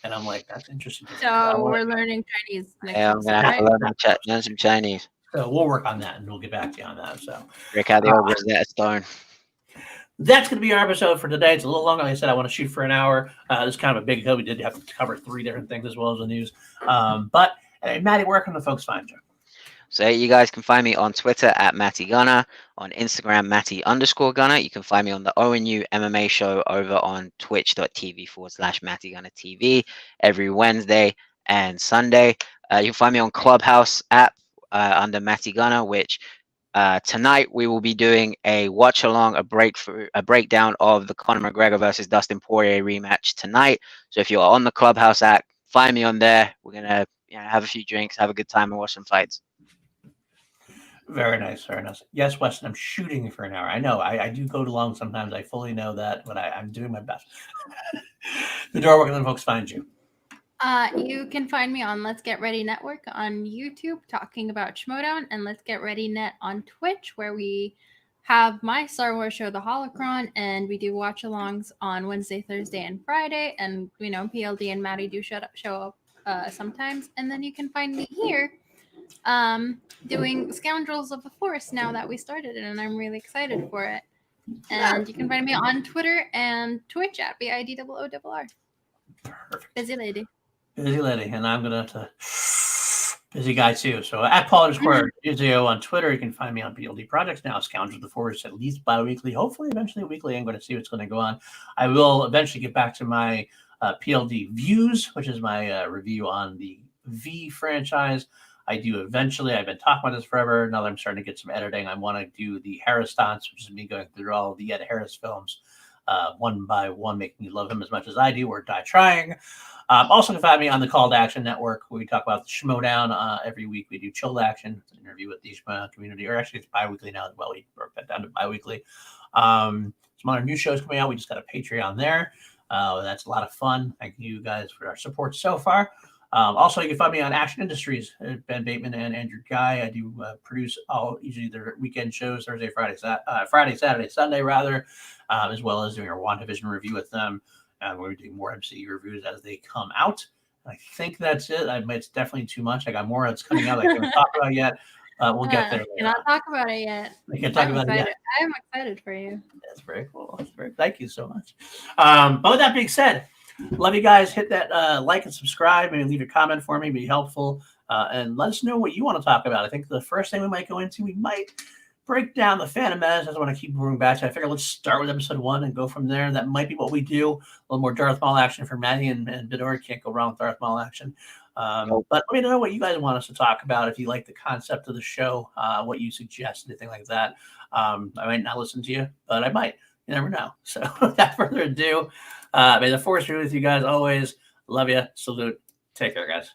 And I'm like, that's interesting. So we're learning Chinese next I'm going to have to learn some Chinese. So we'll work on that, and we'll get back to you on that. So break out the old Rosetta Stone. That's going to be our episode for today. It's a little longer. Like I said, I want to shoot for an hour. This is kind of a big hill. We did have to cover 3 different things as well as the news. But Matty, where can the folks find you? So you guys can find me on Twitter at Matty Gunner, on Instagram Matty_Gunner. You can find me on the ONU MMA show over on twitch.tv/Matty Gunner TV every Wednesday and Sunday. You can find me on Clubhouse app under Matty Gunner, which tonight we will be doing a watch along, a breakdown of the Conor McGregor versus Dustin Poirier rematch tonight. So if you're on the Clubhouse app, find me on there. We're gonna have a few drinks, have a good time, and watch some fights. Very nice, very nice. Yes, Weston, I'm shooting for an hour. I know I do go too long sometimes. I fully know that, but I'm doing my best. Medora, where can the folks find you? You can find me on Let's Get Ready Network on YouTube talking about Schmodown, and Let's Get Ready Net on Twitch, where we have my Star Wars show, The Holocron, and we do watch-alongs on Wednesday, Thursday, and Friday, and PLD and Maddie do show up sometimes. And then you can find me here doing Scoundrels of the Force now that we started it, and I'm really excited for it. And you can find me on Twitter and Twitch at BIDOOR. Perfect. Busy lady, and I'm gonna have to busy guy too. So at Paul_Izio on Twitter. You can find me on BLD Projects now. Scoundrels of the Force at least bi-weekly, hopefully eventually weekly. I'm going to see what's going to go on. I will eventually get back to my PLD Views, which is my review on the V franchise. I do eventually. I've been talking about this forever. Now that I'm starting to get some editing, I want to do the Harris stunts, which is me going through all of the Ed Harris films one by one, making you love him as much as I do, or die trying. Also, you can find me on the Call to Action Network, where we talk about the Schmodown. Every week we do Chilled Action, an interview with the Schmodown community, or actually it's bi-weekly now as well. We broke that down to bi-weekly. Some other new shows coming out. We just got a Patreon there. That's a lot of fun. Thank you guys for our support so far. Also, you can find me on Action Industries, Ben Bateman and Andrew Guy. I do produce usually their weekend shows, Thursday, Friday, Saturday, Sunday, rather, as well as doing our WandaVision review with them. We're doing more MCU reviews as they come out. I think that's it. It's definitely too much. I got more that's coming out that I can't talk about yet. We'll get there. I cannot talk about it yet. I can't talk about it yet. I am excited for you. That's very cool. Thank you so much. But with that being said, love you guys. Hit that like and subscribe. Maybe leave a comment for me. Be helpful. And let us know what you want to talk about. I think the first thing we might go into, we might break down the Phantom Menace. I want to keep moving back to. I figure let's start with episode 1 and go from there. That might be what we do. A little more Darth Maul action for Maddie and Bidor. Can't go wrong with Darth Maul action. But let me know what you guys want us to talk about. If you like the concept of the show, what you suggest, anything like that. I might not listen to you, but I might. You never know. So without further ado, may the force be with you guys always. Love you. Salute. Take care, guys.